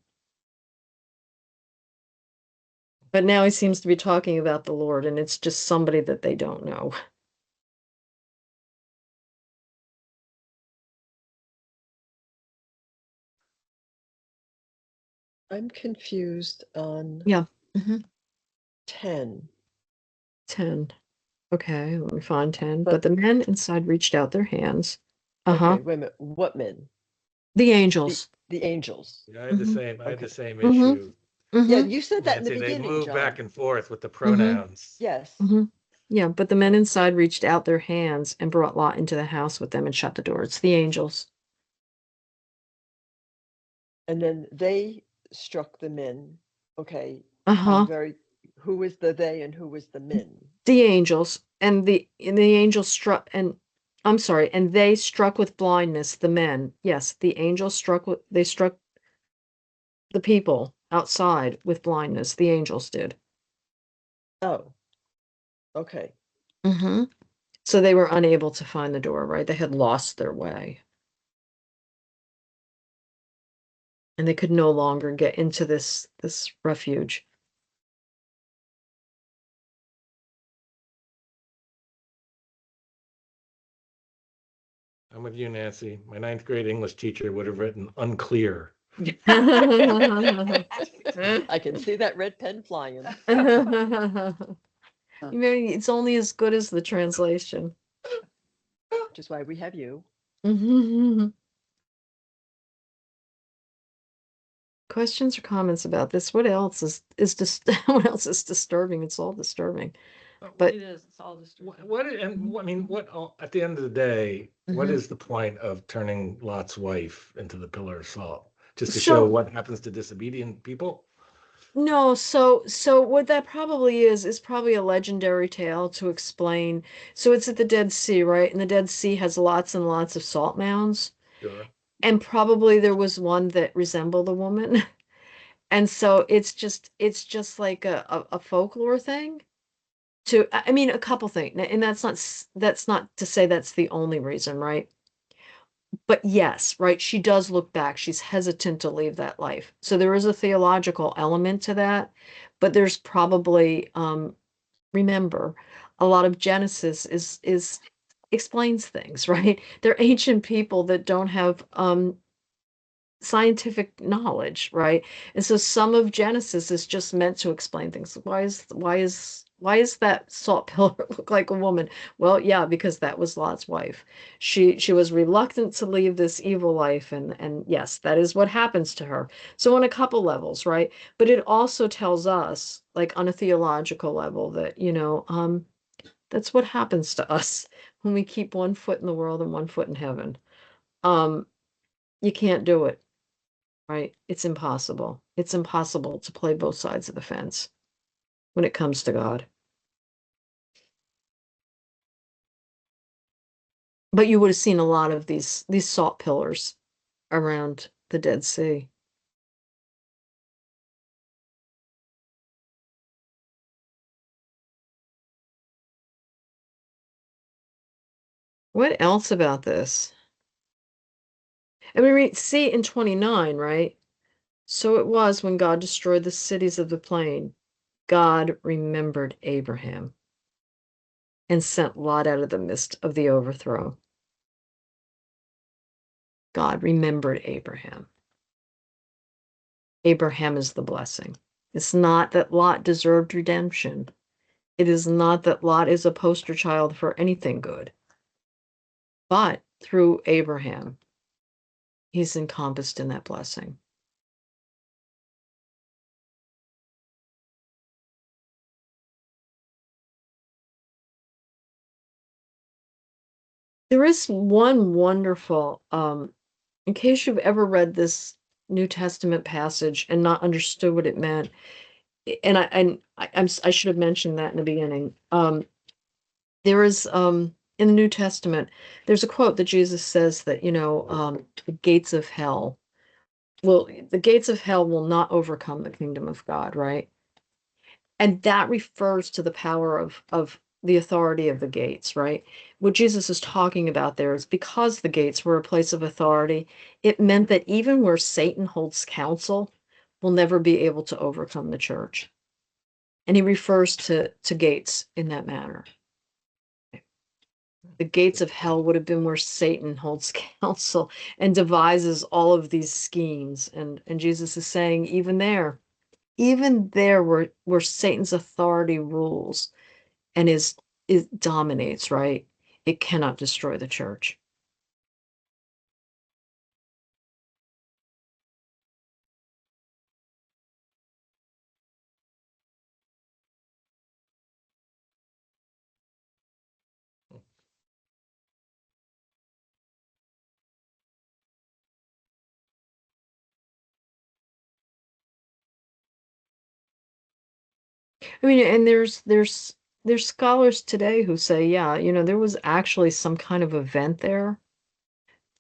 But now he seems to be talking about the Lord, and it's just somebody that they don't know. I'm confused on Yeah. Mm-hmm. 10. 10. Okay, let me find 10. But But the men inside reached out their hands. Uh-huh. okay, wait a minute. What men? The The angels. the angels. Yeah, I had the Mhm. same. I had the Okay. same Mm-hmm. issue. Yeah, Mm-hmm. you said that in the Nancy, they beginning, move back John. and forth with the Mm-hmm. pronouns. Yes. Mm-hmm. Yeah, but the men inside reached out their hands and brought Lot into the house with them and shut the door. It's the angels. And then they struck the men. Okay. Uh-huh. Who was the they and who was the men? The angels and the angels struck and I'm sorry, and they struck with blindness the men. Yes, the angels struck the people outside with blindness. The angels did. Oh, okay. Mm-hmm. So they were unable to find the door, right? They had lost their way. And they could no longer get into this refuge. I'm with you, Nancy. My ninth grade English teacher would have written unclear. I can see that red pen flying. You mean it's only as good as the translation. Which is why we have you. Questions or comments about this? What else is what else is disturbing? It's all disturbing. But It is, it's all disturbing. At the end of the day, what Mhm. is the point of turning Lot's wife into the pillar of salt? Just to So- show what happens to disobedient people? No, so what that probably is probably a legendary tale to explain. So it's at the Dead Sea, right? And the Dead Sea has lots and lots of salt mounds. Sure. And probably there was one that resembled a woman. And so it's just like a folklore thing. I mean, a couple things. And that's not to say that's the only reason, right? But yes, right, she does look back. She's hesitant to leave that life. So there is a theological element to that, but there's probably remember, a lot of Genesis is explains things, right? They're ancient people that don't have scientific knowledge, right? And so some of Genesis is just meant to explain things. Why is that salt pillar look like a woman? Well, yeah, because that was Lot's wife. She was reluctant to leave this evil life, and yes, that is what happens to her. So on a couple levels, right? But it also tells us, like on a theological level, that that's what happens to us when we keep one foot in the world and one foot in heaven. You can't do it. Right? It's impossible. It's impossible to play both sides of the fence when it comes to God. But you would have seen a lot of these salt pillars around the Dead Sea. What else about this? I mean, see in 29, right? So it was when God destroyed the cities of the plain. God remembered Abraham and sent Lot out of the midst of the overthrow. God remembered Abraham. Abraham is the blessing. It's not that Lot deserved redemption. It is not that Lot is a poster child for anything good. But through Abraham, he's encompassed in that blessing. There is one wonderful, in case you've ever read this New Testament passage and not understood what it meant, and I should have mentioned that in the beginning. There is in the New Testament, there's a quote that Jesus says that the gates of hell will not overcome the kingdom of God, right? And that refers to the power of the authority of the gates, right? What Jesus is talking about there is because the gates were a place of authority, it meant that even where Satan holds counsel, will never be able to overcome the church. And he refers to gates in that manner. The gates of hell would have been where Satan holds counsel and devises all of these schemes. And Jesus is saying, even there where Satan's authority rules and it dominates, right? It cannot destroy the church. I mean, and there's scholars today who say, yeah, there was actually some kind of event there,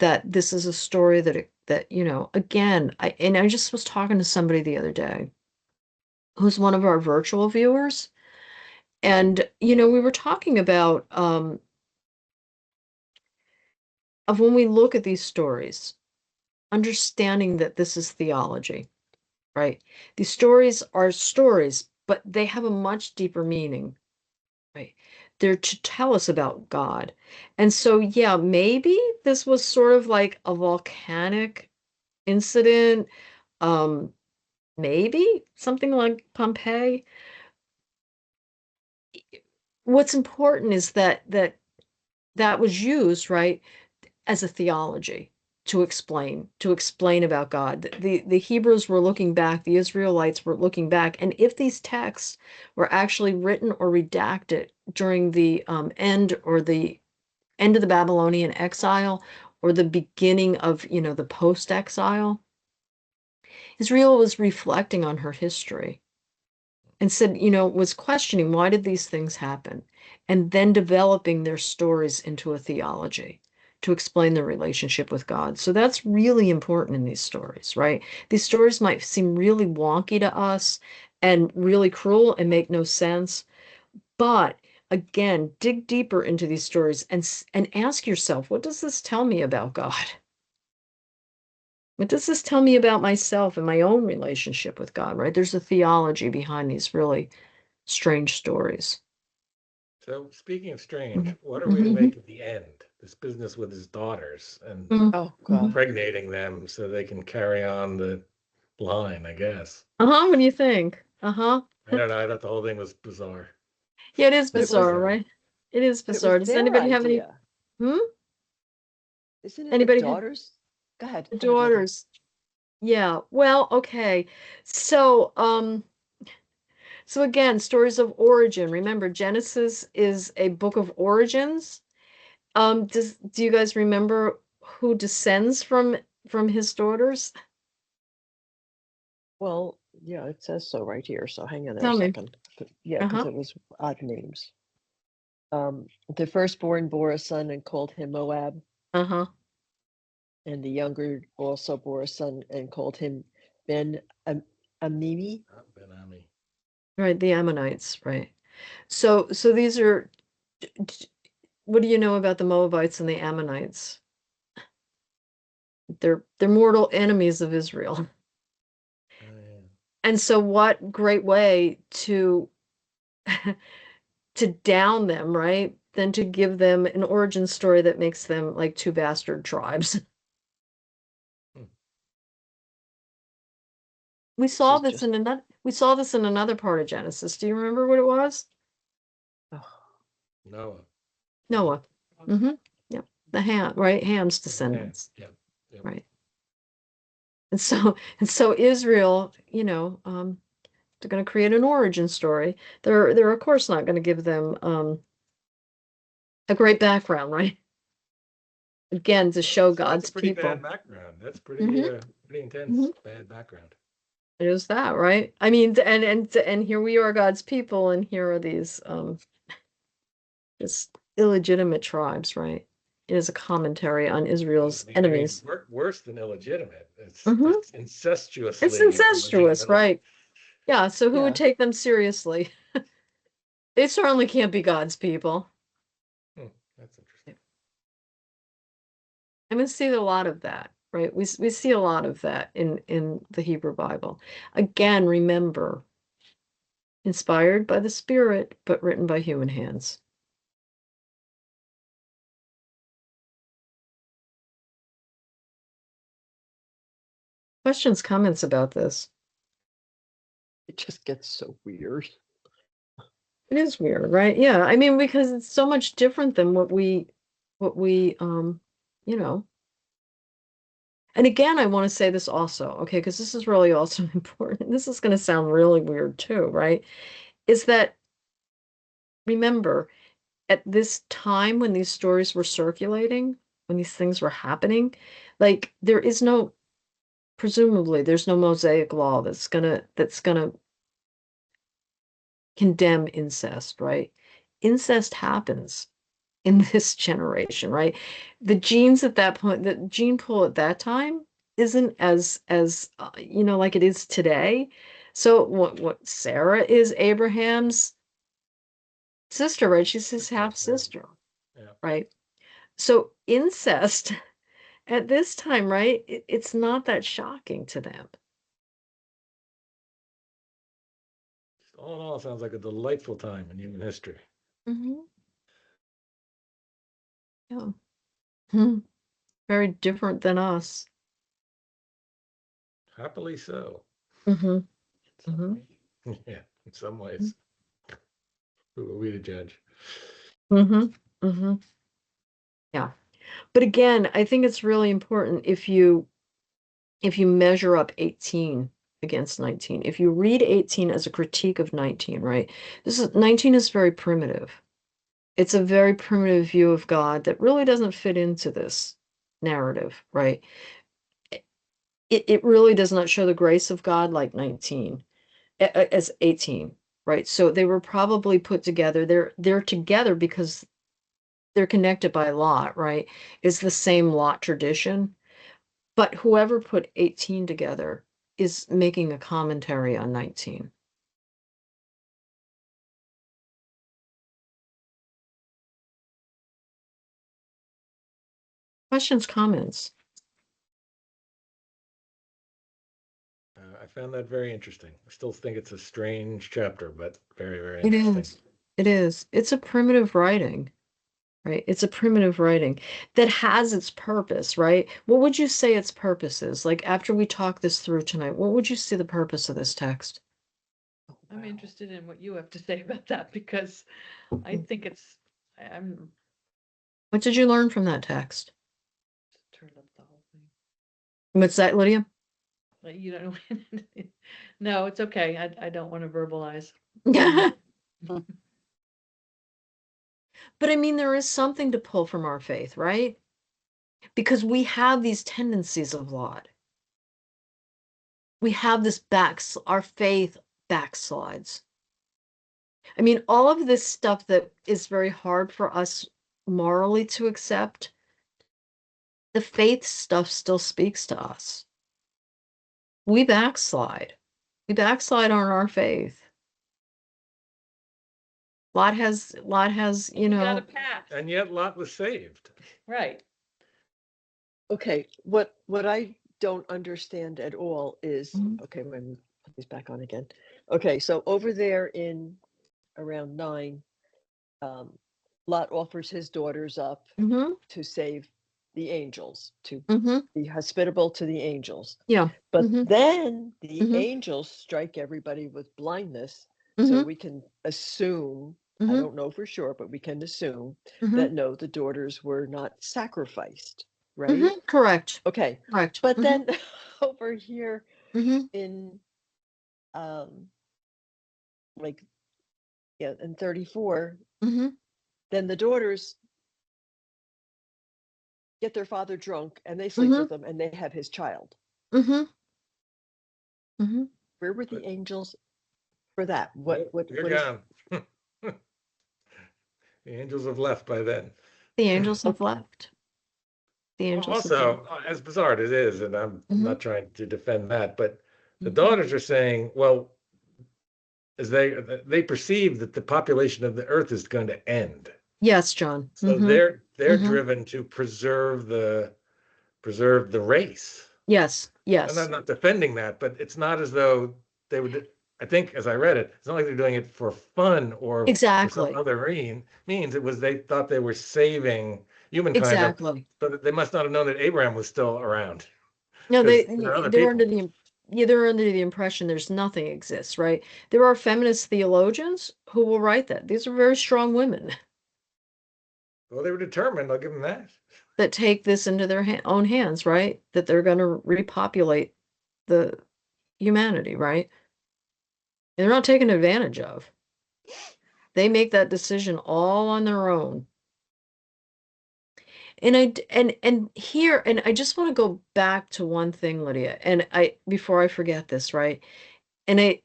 that this is a story that again, I just was talking to somebody the other day who's one of our virtual viewers, and we were talking about of when we look at these stories, understanding that this is theology, right? These stories are stories, but they have a much deeper meaning, right? they're to tell us about God. And so, yeah, maybe this was sort of like a volcanic incident. Maybe something like Pompeii. What's important is that was used, right, as a theology to explain about God. The Hebrews were looking back, the Israelites were looking back, and if these texts were actually written or redacted during the end of the Babylonian exile or the beginning of, the post-exile, Israel was reflecting on her history and said, was questioning why did these things happen? And then developing their stories into a theology to explain their relationship with God. So that's really important in these stories, right? These stories might seem really wonky to us and really cruel and make no sense. But again, dig deeper into these stories and ask yourself, what does this tell me about God? What does this tell me about myself and my own relationship with God, right? There's a theology behind these really strange stories. So speaking of strange, Mhm. what are we to Mhm. make of the end? This business with his daughters and Oh God. impregnating them so they can carry on the line, I guess. Uh-huh, what do you think? Uh-huh. I don't know. I thought the whole thing was bizarre. Yeah, it is But it was bizarre, right? It is but it was bizarre. Does their anybody have any idea. hmm? Isn't it the Anybody have daughters? Go ahead. the Go ahead, Megan. daughters? Yeah. Well, okay. So again, stories of origin. Remember, Genesis is a book of origins. Do you guys remember who descends from his daughters? Well, yeah, it says so right here. So hang in there a Tell me. second. Yeah, because Uh-huh. it was odd names. The firstborn bore a son and called him Moab, Uh-huh. and the younger also bore a son and called him Ben Amimi. Not Ben-Ami. Right, the Ammonites, right. So these are what do you know about the Moabites and the Ammonites? They're mortal enemies of Israel. Oh, yeah. And so what great way to to down them, right? Than to give them an origin story that makes them like two bastard tribes. Hmm. We This saw is this just in another part of Genesis. Do you remember what it was? oh, Noah. Noah. Mm-hmm. Yep. The Ham, right? Ham's Yeah. descendants. Yeah. Yep. Right. And so Israel, they're going to create an origin story. They're of course not going to give them a great background, right? Again, to show So that's a God's pretty bad people. background. That's Hmm. pretty intense Hmm. bad background. There's that, right? I mean, and here we are, God's people, and here are these just illegitimate tribes, right? It is a commentary on Israel's I mean, enemies. worse than illegitimate. Hmm. It's It's incestuously incestuous, illegitimate. right? Yeah, so who would yeah. take them seriously? They certainly can't be God's people. That's interesting. And we see a lot of that, right? We see a lot of that in the Hebrew Bible. Again, remember, inspired by the Spirit, but written by human hands. Questions, comments about this? It just gets so weird. It is weird, right? Yeah, I mean, because it's so much different than what we you know. And again, I want to say this also, okay, because this is really also important. This is going to sound really weird too, right? Is that remember at this time when these stories were circulating, when these things were happening, like presumably there's no Mosaic law that's gonna condemn incest, right? Incest happens in this generation, right? The genes at that point, the gene pool at that time isn't as like it is today. So what Sarah is Abraham's sister, right? She's his half sister, Yeah. right? So incest at this time, right? It's not that shocking to them. All in all, it sounds like a delightful time in human history. Hmm. Yeah. Hmm. Very different than us. Happily so. Mm-hmm. Some Mhm. way. Yeah, in some ways. Who are we to judge? Mm-hmm. Mm-hmm. Yeah. But again, I think it's really important if you measure up 18 against 19, if you read 18 as a critique of 19, right? 19 is very primitive. It's a very primitive view of God that really doesn't fit into this narrative, right? It really does not show the grace of God like 19 as 18, right? So they were probably put together. They're together because they're connected by Lot, right? It's the same Lot tradition. But whoever put 18 together is making a commentary on 19. Questions, comments? I found that very interesting. I still think it's a strange chapter, but very, very It interesting. is. It is. It's a primitive writing, right? It's a primitive writing that has its purpose, right? What would you say its purpose is? Like after we talk this through tonight, what would you say the purpose of this text? I'm interested in what you have to say about that because I think I'm What did you learn from that text? turned up the whole thing. What's that, Lydia? Like, you don't no, it's okay. I don't want to verbalize. But I mean, there is something to pull from our faith, right? Because we have these tendencies of Lot. We have our faith backslides. I mean, all of this stuff that is very hard for us morally to accept, the faith stuff still speaks to us. We backslide. We backslide on our faith. Lot has, You got a path. And yet Lot was saved. Right. Okay, what I don't understand at all is, Mhm. okay, let me put these back on again. Okay, so over there in around 9, Lot offers his daughters up Mm-hmm. to save the angels, to Mm-hmm. be hospitable to the angels. Yeah. But Mm-hmm. then the Mhm. angels strike everybody with blindness. So Mm-hmm. we can assume, I Mm-hmm. don't know for sure, but we can assume Mm-hmm. that no, the daughters were not sacrificed, right? Mm-hmm. Correct. Okay. Correct. But Mhm. then over here Mm-hmm. in like yeah, in 34, Mm-hmm. then the daughters get their father drunk and they sleep Mm-hmm. with him and they have his child. Mm-hmm. Mm-hmm. Where were the But- angels for that? You're What is gone. The angels have left by then. The angels have Okay. left. The angels have Also, left. as bizarre as it is, and I'm Mhm. not trying to defend that, but the Mhm. daughters are saying, well, as they perceive that the population of the earth is going to end. Yes, John. So Mhm. they're Mhm. driven to preserve the race. Yes. And Yes. I'm not defending that, but it's not as though they would. I think, as I read it, it's not like they're doing it for fun or for some Exactly. other means. It was they thought they were saving humankind, Exactly. but they must not have known that Abraham was still around. No, 'Cause there are other they're under people. they're under the impression there's nothing exists, right? There are feminist theologians who will write that. These are very strong women Well, they were determined. I'll give them that. that take this into their own hands, right? That they're going to repopulate the humanity, right? And they're not taken advantage of. They make that decision all on their own. And here, and I just want to go back to one thing, Lydia, and before I forget this, right? And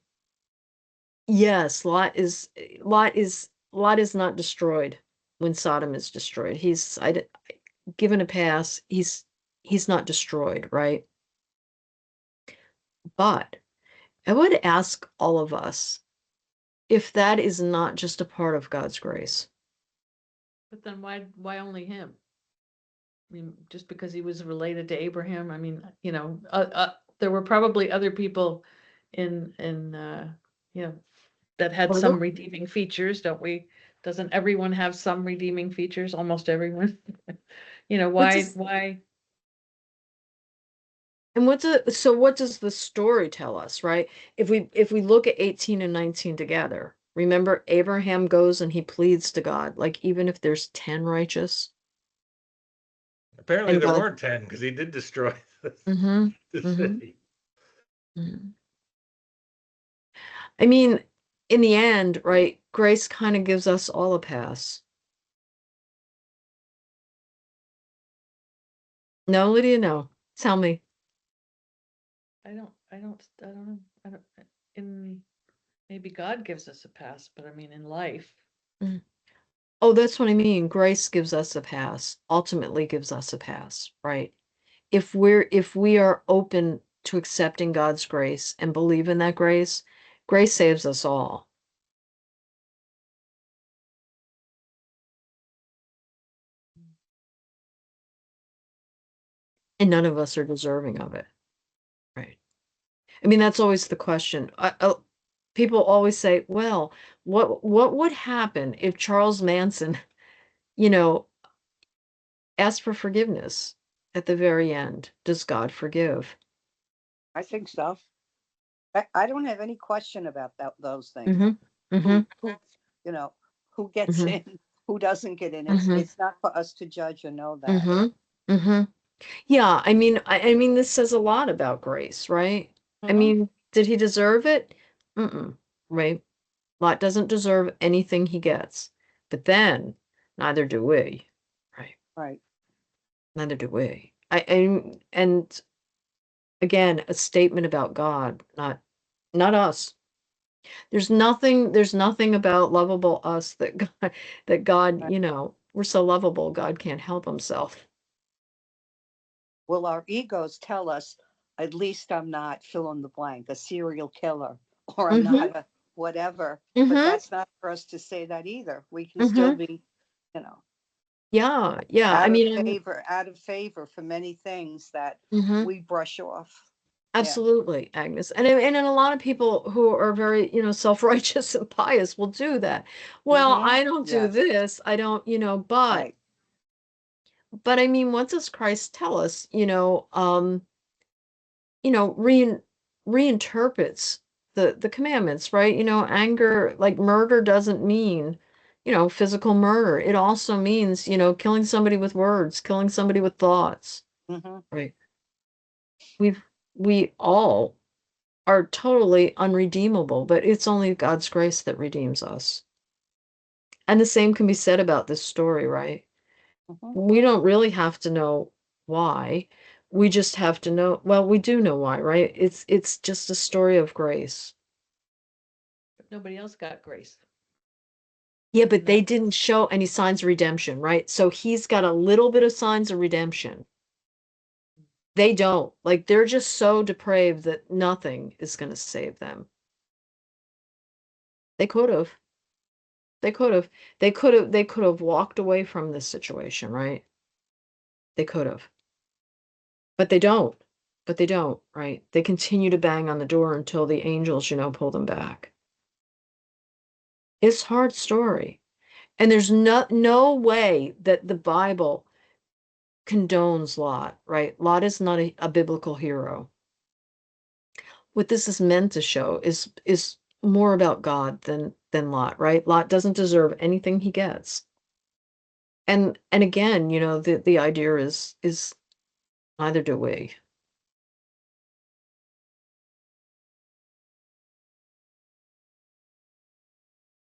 yes, Lot is not destroyed when Sodom is destroyed. Given a pass, he's not destroyed, right? But I would ask all of us if that is not just a part of God's grace. But then why only him? I mean, just because he was related to Abraham, I mean, there were probably other people in that had Well, some look- redeeming features, don't we Doesn't everyone have some redeeming features? Almost everyone. What does Why? and what does the story tell us, right? If we look at 18 and 19 together, remember Abraham goes and he pleads to God, like even if there's 10 righteous, Apparently and there God. weren't 10 because he did destroy Mm-hmm. the Mm-hmm. city. Mm-hmm. I mean, in the end, right, grace kind of gives us all a pass. No, Lydia, no. Tell me. I don't know. In maybe God gives us a pass, but I mean in life. Mm. Oh, that's what I mean. Grace gives us a pass, ultimately gives us a pass, right? If we are open to accepting God's grace and believe in that grace, grace saves us all. And none of us are deserving of it. Right. I mean, that's always the question. People always say, well, what would happen if Charles Manson, you know, asked for forgiveness at the very end? Does God forgive? I think so. I don't have any question about those things. Mm-hmm. Mm-hmm. You know, who gets Mm-hmm. in, who doesn't get in. Mm-hmm. It's not for us to judge or know that. Mm-hmm. Mm-hmm. Yeah, I mean, this says a lot about grace, right? I Mhm. mean, did he deserve it? Mm-mm, right? Lot doesn't deserve anything he gets, but then neither do we, right? Right. Neither do we. And again, a statement about God, not us. There's nothing about lovable us that God, Right. we're so lovable, God can't help himself. Well, our egos tell us, at least I'm not fill in the blank, a serial killer, or I'm Mm-hmm. not a whatever. But Mm-hmm. that's not for us to say that either. We can still Mm-hmm. be, you know, Yeah, yeah. I mean, out of favor for many things that mhm, we brush off. Yeah. absolutely, Agnes. And a lot of people who are very, self-righteous and pious will do that. Well, Mm-hmm. I don't do Yes. this. I don't, Right. but I mean, what does Christ tell us? You know, rein reinterprets the commandments, right? Anger, like murder doesn't mean, physical murder. It also means, killing somebody with words, killing somebody with thoughts, Mm-hmm. right? We've we all are totally unredeemable, but it's only God's grace that redeems us. And the same can be said about this story, right? Mm-hmm. We don't really have to know why. We just have to know, well, we do know why, right? It's just a story of grace. But nobody else got grace. Yeah, but And they that didn't show any signs of redemption, right? So he's got a little bit of signs of redemption. They don't. Like they're just so depraved that nothing is going to save them. They could have. They could have. They could have walked away from this situation, right? They could have. But they don't. But they don't, right? They continue to bang on the door until the angels, pull them back. It's a hard story. And there's no way that the Bible condones Lot, right? Lot is not a biblical hero. What this is meant to show is more about God than Lot, right? Lot doesn't deserve anything he gets. And again, the idea is neither do we.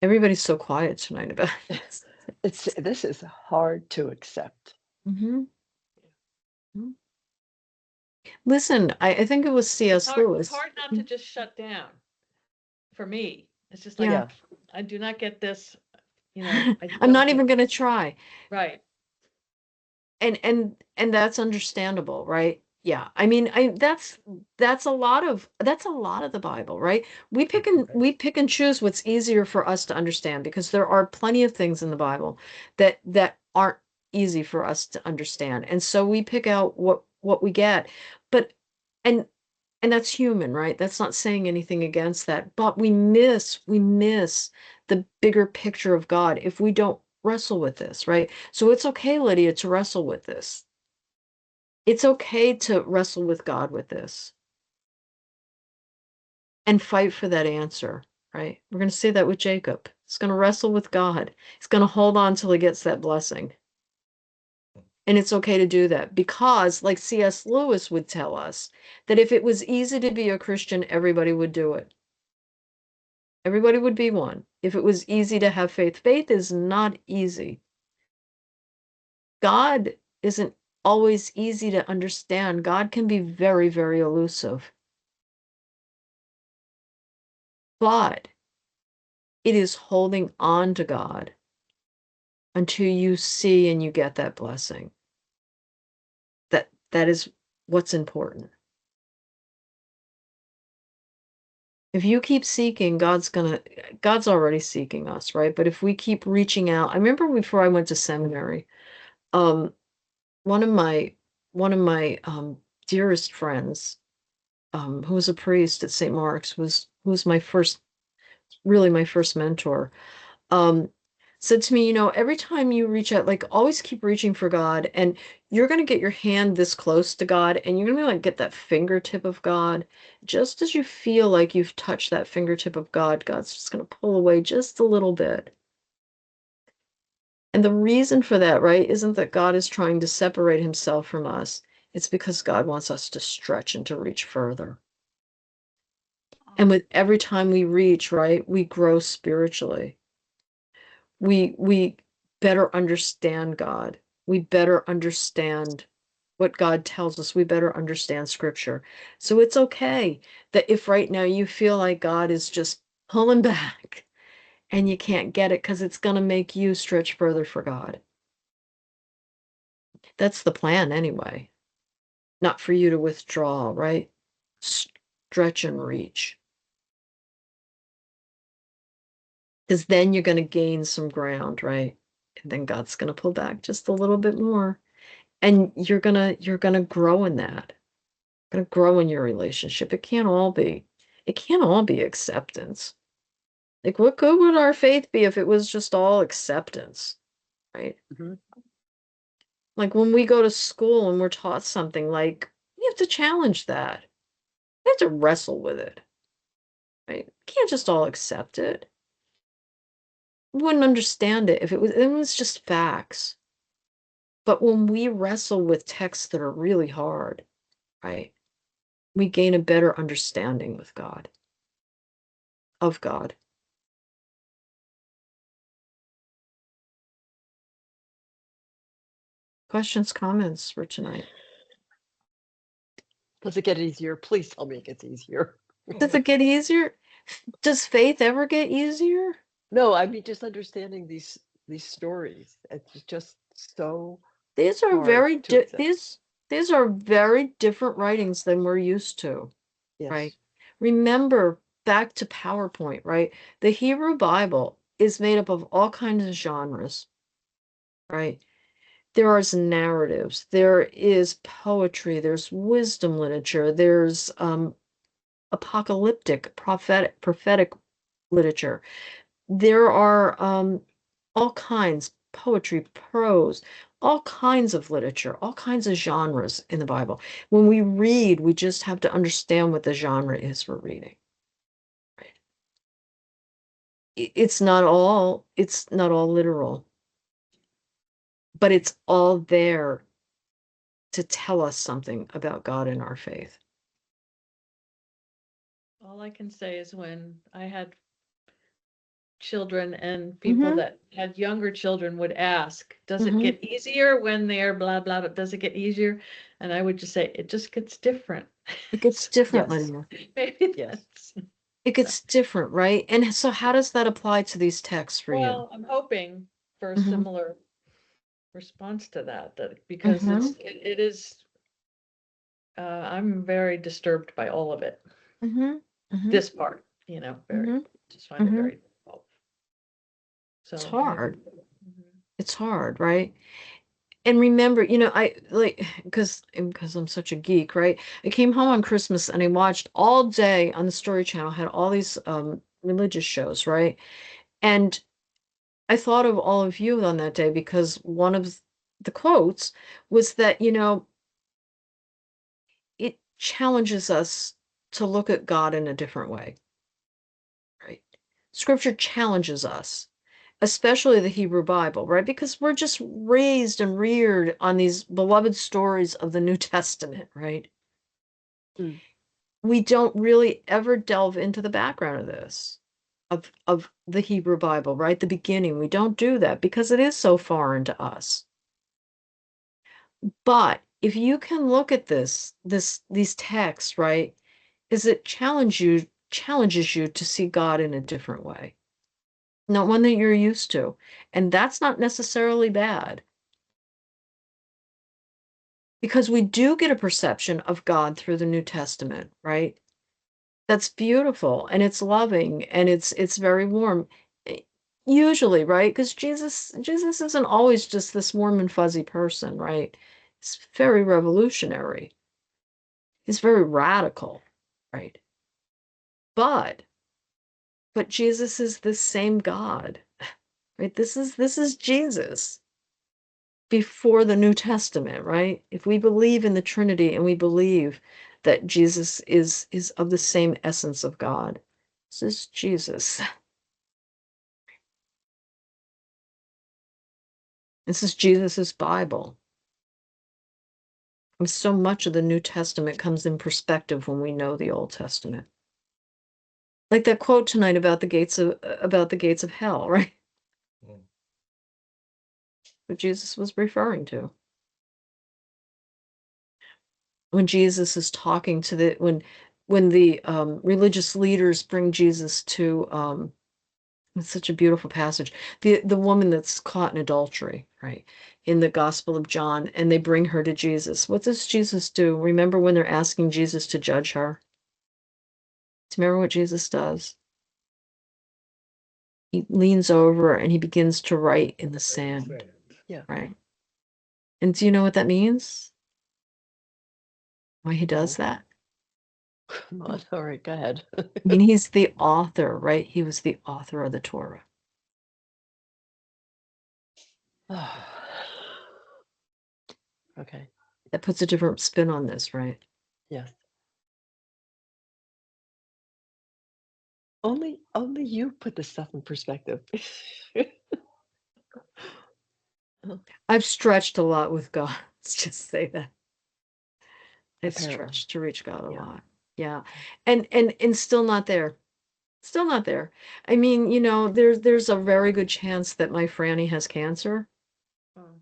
Everybody's so quiet tonight about this. This is hard to accept. Mm-hmm. Listen, I think it was it's C.S. hard, it's Lewis. hard not to just shut down. For me, it's just like Yeah, I do not get this. I I'm don't not get even going to this. try. Right. And that's understandable, right? Yeah. I mean, that's a lot of the Bible, right? We pick and choose what's easier for us to understand because there are plenty of things in the Bible that aren't easy for us to understand. And so we pick out what we get. But and And that's human, right? That's not saying anything against that. But we miss the bigger picture of God if we don't wrestle with this, right? So it's okay, Lydia, to wrestle with this. It's okay to wrestle with God with this and fight for that answer, right? We're going to say that with Jacob. He's going to wrestle with God. He's going to hold on till he gets that blessing. And it's okay to do that because, like C.S. Lewis would tell us, that if it was easy to be a Christian, everybody would do it. Everybody would be one. If it was easy to have faith, faith is not easy. God isn't always easy to understand. God can be very, very elusive. But it is holding on to God until you see and you get that blessing. That is what's important. If you keep seeking, God's already seeking us, right? But if we keep reaching out, I remember before I went to seminary, one of my dearest friends, who was a priest at St. Mark's, who was my first mentor, said to me, every time you reach out, like always keep reaching for God, and you're going to get your hand this close to God, and you're going to be like, get that fingertip of God. Just as you feel like you've touched that fingertip of God, God's just going to pull away just a little bit. And the reason for that, right, isn't that God is trying to separate himself from us. It's because God wants us to stretch and to reach further. And with every time we reach, right, we grow spiritually. We better understand God. We better understand what God tells us. We better understand scripture. So it's okay that if right now you feel like God is just pulling back and you can't get it, because it's going to make you stretch further for God. That's the plan anyway. Not for you to withdraw, right? Stretch and reach. Because then you're going to gain some ground, right? And then God's going to pull back just a little bit more. And you're gonna grow in that. Gonna grow in your relationship. It can't all be acceptance. Like, what good would our faith be if it was just all acceptance, right? Mhm. Like when we go to school and we're taught something, like we have to challenge that. We have to wrestle with it, right? Can't just all accept it. We wouldn't understand it if it was just facts. But when we wrestle with texts that are really hard, right, we gain a better understanding with God, of God. Questions, comments for tonight? Does it get easier? Please tell me it gets easier. Does it get easier? Does faith ever get easier? No, I mean just understanding these stories. It's just so These are hard very to accept. these are very different writings than we're used to, right? Yes. Remember back to PowerPoint, right? The Hebrew Bible is made up of all kinds of genres, right? There are narratives, there is poetry, there's wisdom literature, there's apocalyptic, prophetic literature. There are all kinds, poetry, prose, all kinds of literature, all kinds of genres in the Bible. When we read, we just have to understand what the genre is we're reading. Right? It's not all literal, but it's all there to tell us something about God and our faith. All I can say is when I had children and people Mhm. that had younger children would ask, does it Mhm. get easier when they're blah, blah, blah, does it get easier? And I would just say, it just gets different. It gets different, Yes. Lydia. Maybe Yes. that's, It gets different, right? And so how does that apply to these texts for you? well, I'm hoping for a Mhm. similar response to that, because it is, I'm very disturbed by all of it. Mhm. Mhm. This part, very, Mhm. just find it Mhm. very difficult. It's So maybe. hard. Mhm. It's hard, right? And remember, I like because I'm such a geek, right? I came home on Christmas and I watched all day on the Story Channel, had all these religious shows, right? And I thought of all of you on that day because one of the quotes was that, it challenges us to look at God in a different way, right? Scripture challenges us, especially the Hebrew Bible, right? Because we're just raised and reared on these beloved stories of the New Testament, right? Mm. We don't really ever delve into the background of this, of the Hebrew Bible, right? The beginning. We don't do that because it is so foreign to us. But if you can look at these texts, right, is it challenges you to see God in a different way, not one that you're used to. And that's not necessarily bad. Because we do get a perception of God through the New Testament, right? That's beautiful and it's loving and it's very warm. Usually, right? Because Jesus isn't always just this warm and fuzzy person, right? He's very revolutionary. He's very radical, right? But Jesus is the same God, right? This is Jesus before the New Testament, right? If we believe in the Trinity and we believe that Jesus is of the same essence of God, this is Jesus. This is Jesus's Bible. And so much of the New Testament comes in perspective when we know the Old Testament. Like that quote tonight about the gates of hell, right? Mm. What Jesus was referring to. When Jesus is talking to when the religious leaders bring Jesus to it's such a beautiful passage. The woman that's caught in adultery, right, in the Gospel of John, and they bring her to Jesus. What does Jesus do? Remember when they're asking Jesus to judge her? Do you remember what Jesus does? He leans over and he begins to write in the sand, Yeah. right? And do you know what that means? Why he does No. that? Come on. All right, go ahead. I mean, he's the author, right? He was the author of the Torah. Okay. That puts a different spin on this, right? Yes. Only you put this stuff in perspective. I've stretched a lot with God. Let's just say that. I've Apparently. stretched to reach God a Yeah. lot. Yeah. And still not there. Still not there. I mean, there's a very good chance that my Franny has cancer. Oh.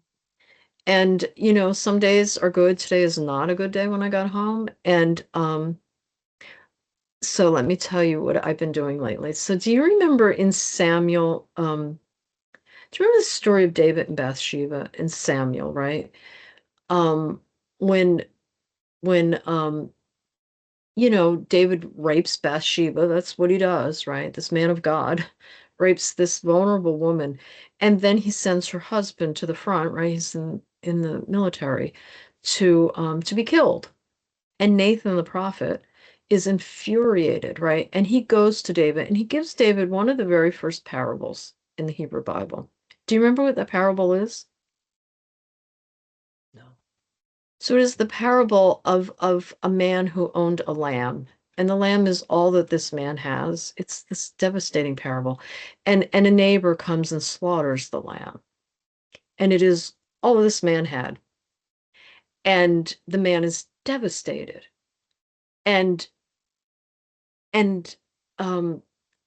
And, some days are good. Today is not a good day when I got home. And so let me tell you what I've been doing lately. So do you remember in Samuel, do you remember the story of David and Bathsheba in Samuel, right? Um, when when David rapes Bathsheba, that's what he does, right? This man of God rapes this vulnerable woman, and then he sends her husband to the front, right? He's in the military to be killed. And Nathan the prophet is infuriated, right? And he goes to David and he gives David one of the very first parables in the Hebrew Bible. Do you remember what that parable is? No. So it is the parable of a man who owned a lamb, and the lamb is all that this man has. It's this devastating parable, and a neighbor comes and slaughters the lamb, and it is all this man had, and the man is devastated, and and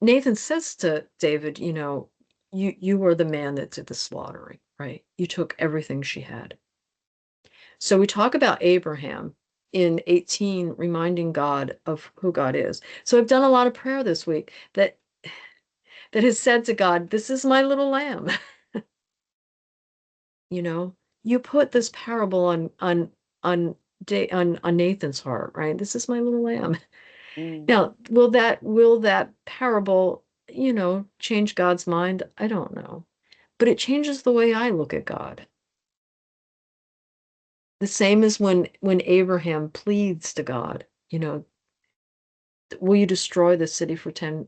Nathan says to David, you were the man that did the slaughtering, right? You took everything she had. So we talk about Abraham in 18 reminding God of who God is. So I've done a lot of prayer this week that has said to God, this is my little lamb. You put this parable on Nathan's heart, right? This is my little lamb. Mm. Now, will that parable, change God's mind? I don't know. But it changes the way I look at God. The same as when Abraham pleads to God, will you destroy the city for 10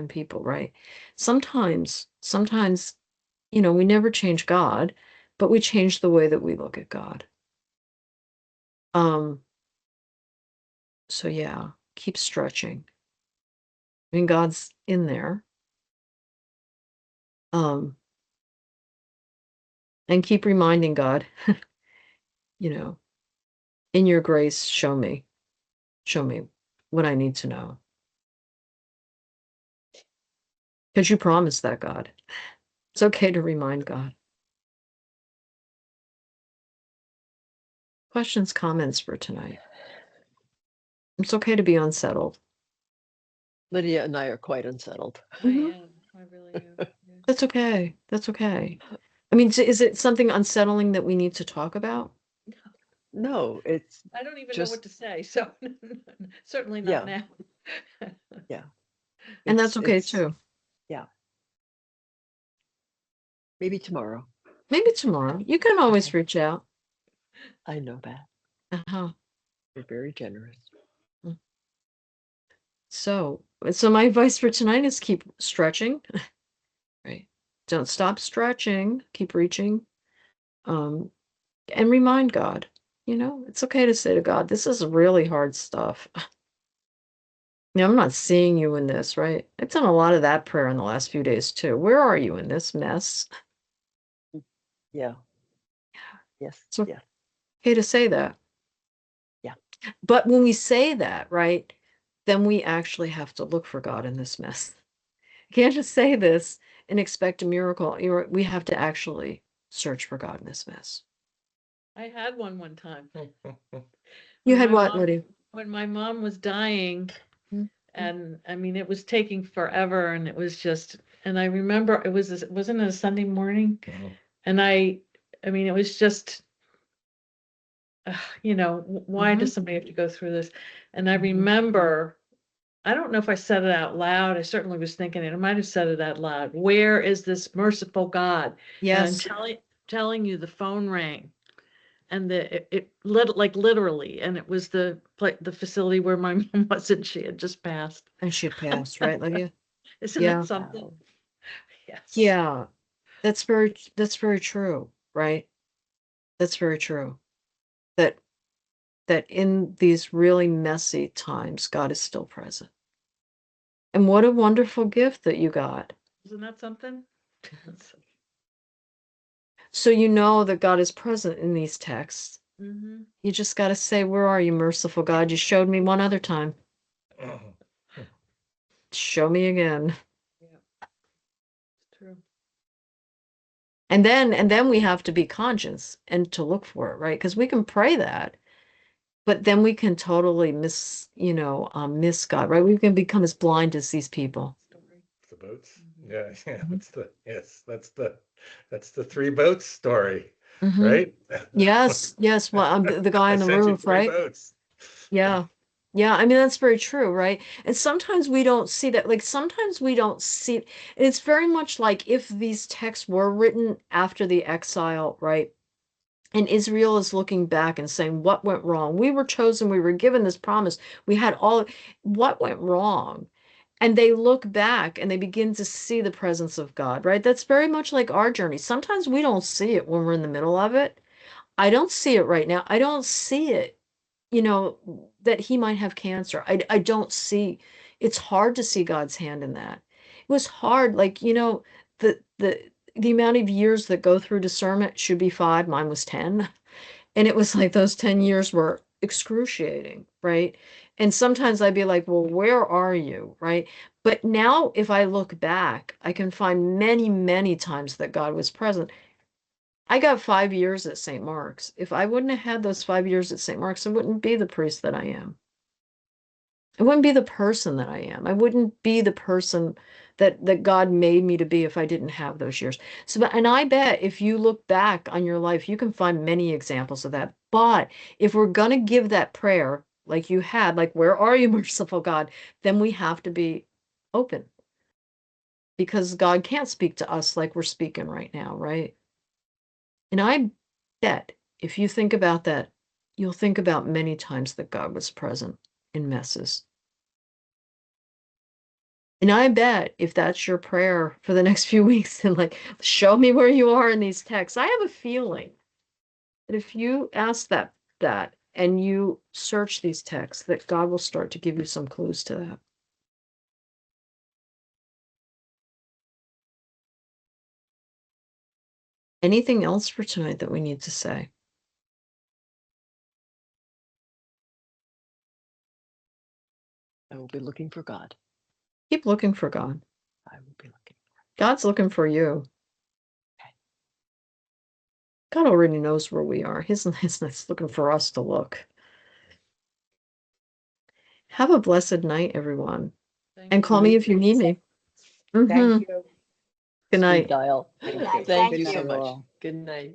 people, right? Sometimes, we never change God, but we change the way that we look at God. So yeah, keep stretching. I mean, God's in there. And keep reminding God, in your grace, show me what I need to know. Because you promised that, God. It's okay to remind God. Questions, comments for tonight? It's okay to be unsettled. Lydia and I are quite unsettled. I Mhm. am. I really am. Yeah. That's okay. That's okay. I mean, is it something unsettling that we need to talk about? No, it's I don't even know just, what to say, so certainly not yeah, now. yeah. And that's okay it's too. Yeah. Maybe tomorrow. Maybe tomorrow. You can always reach out. I know that. Uh-huh. You're very generous. So my advice for tonight is keep stretching. Right. Don't stop stretching. Keep reaching. And remind God. It's okay to say to God, this is really hard stuff. I'm not seeing you in this, right? I've done a lot of that prayer in the last few days too. Where are you in this mess? Yeah. Yes. So Yeah. okay to say that. Yeah. But when we say that, right, then we actually have to look for God in this mess. You can't just say this and expect a miracle. We have to actually search for God in this mess. I had one time. You When had my what, mom- Lydia? When my mom was dying, Mhm. and I mean, it was taking forever, and it was just, and I remember wasn't it a Sunday morning? Mhm. And I mean, it was just, why does somebody have to go through this? And I Mhm. remember, I don't know if I said it out loud. I certainly was thinking it. I might have said it out loud. Where is this merciful God? And I'm Yes. telling you, the phone rang, and it lit like literally, and it was the facility where my mom was, and she had just passed. And she passed, right, Lydia? Isn't Yeah. that something? Wow. Yes. Yeah. That's very true, right? That's very true. That in these really messy times, God is still present. And what a wonderful gift that you got. Isn't that something? So you know that God is present in these texts. Mm-hmm. You just got to say, where are you, merciful God? You showed me one other time. Show me again. Yeah. It's true. And then we have to be conscious and to look for it, right? Because we can pray that, but then we can totally miss God, right? We can become as blind as these people. Story. The boats. Mhm. Yeah, yeah. Mhm. That's the three boats story, Mhm. right? Yes. Well, the guy I on the sent you roof, three right? boats. Yeah. Yeah, I mean that's very true, right? And sometimes we don't see that. Like sometimes we don't see it's very much like if these texts were written after the exile, right? And Israel is looking back and saying, what went wrong? We were chosen, we were given this promise. We had what went wrong? And they look back and they begin to see the presence of God, right? That's very much like our journey. Sometimes we don't see it when we're in the middle of it. I don't see it right now. I don't see it, that he might have cancer. I don't see, it's hard to see God's hand in that. It was hard, like, the amount of years that go through discernment should be 5, mine was 10. And it was like those 10 years were excruciating, right? And sometimes I'd be like, well, where are you, right? But now if I look back, I can find many, many times that God was present. I got 5 years at St. Mark's. If I wouldn't have had those 5 years at St. Mark's, I wouldn't be the priest that I am. I wouldn't be the person that I am. I wouldn't be the person that God made me to be if I didn't have those years. So, and I bet if you look back on your life, you can find many examples of that. But if we're going to give that prayer like you had, like, where are you, merciful God? Then we have to be open because God can't speak to us like we're speaking right now, right? And I bet if you think about that, you'll think about many times that God was present in messes. And I bet if that's your prayer for the next few weeks, and like, show me where you are in these texts, I have a feeling that if you ask that and you search these texts, that God will start to give you some clues to that. Anything else for tonight that we need to say? I will be looking for God. Keep looking for God. I will be looking. God's looking for you. Okay. God already knows where we are. He's not looking for us to look. Have a blessed night, everyone. Thank And you. call me if you need me. Mhm. Thank you. Good night. Speed dial. Good night. Thank Thank you so you. much. Good night.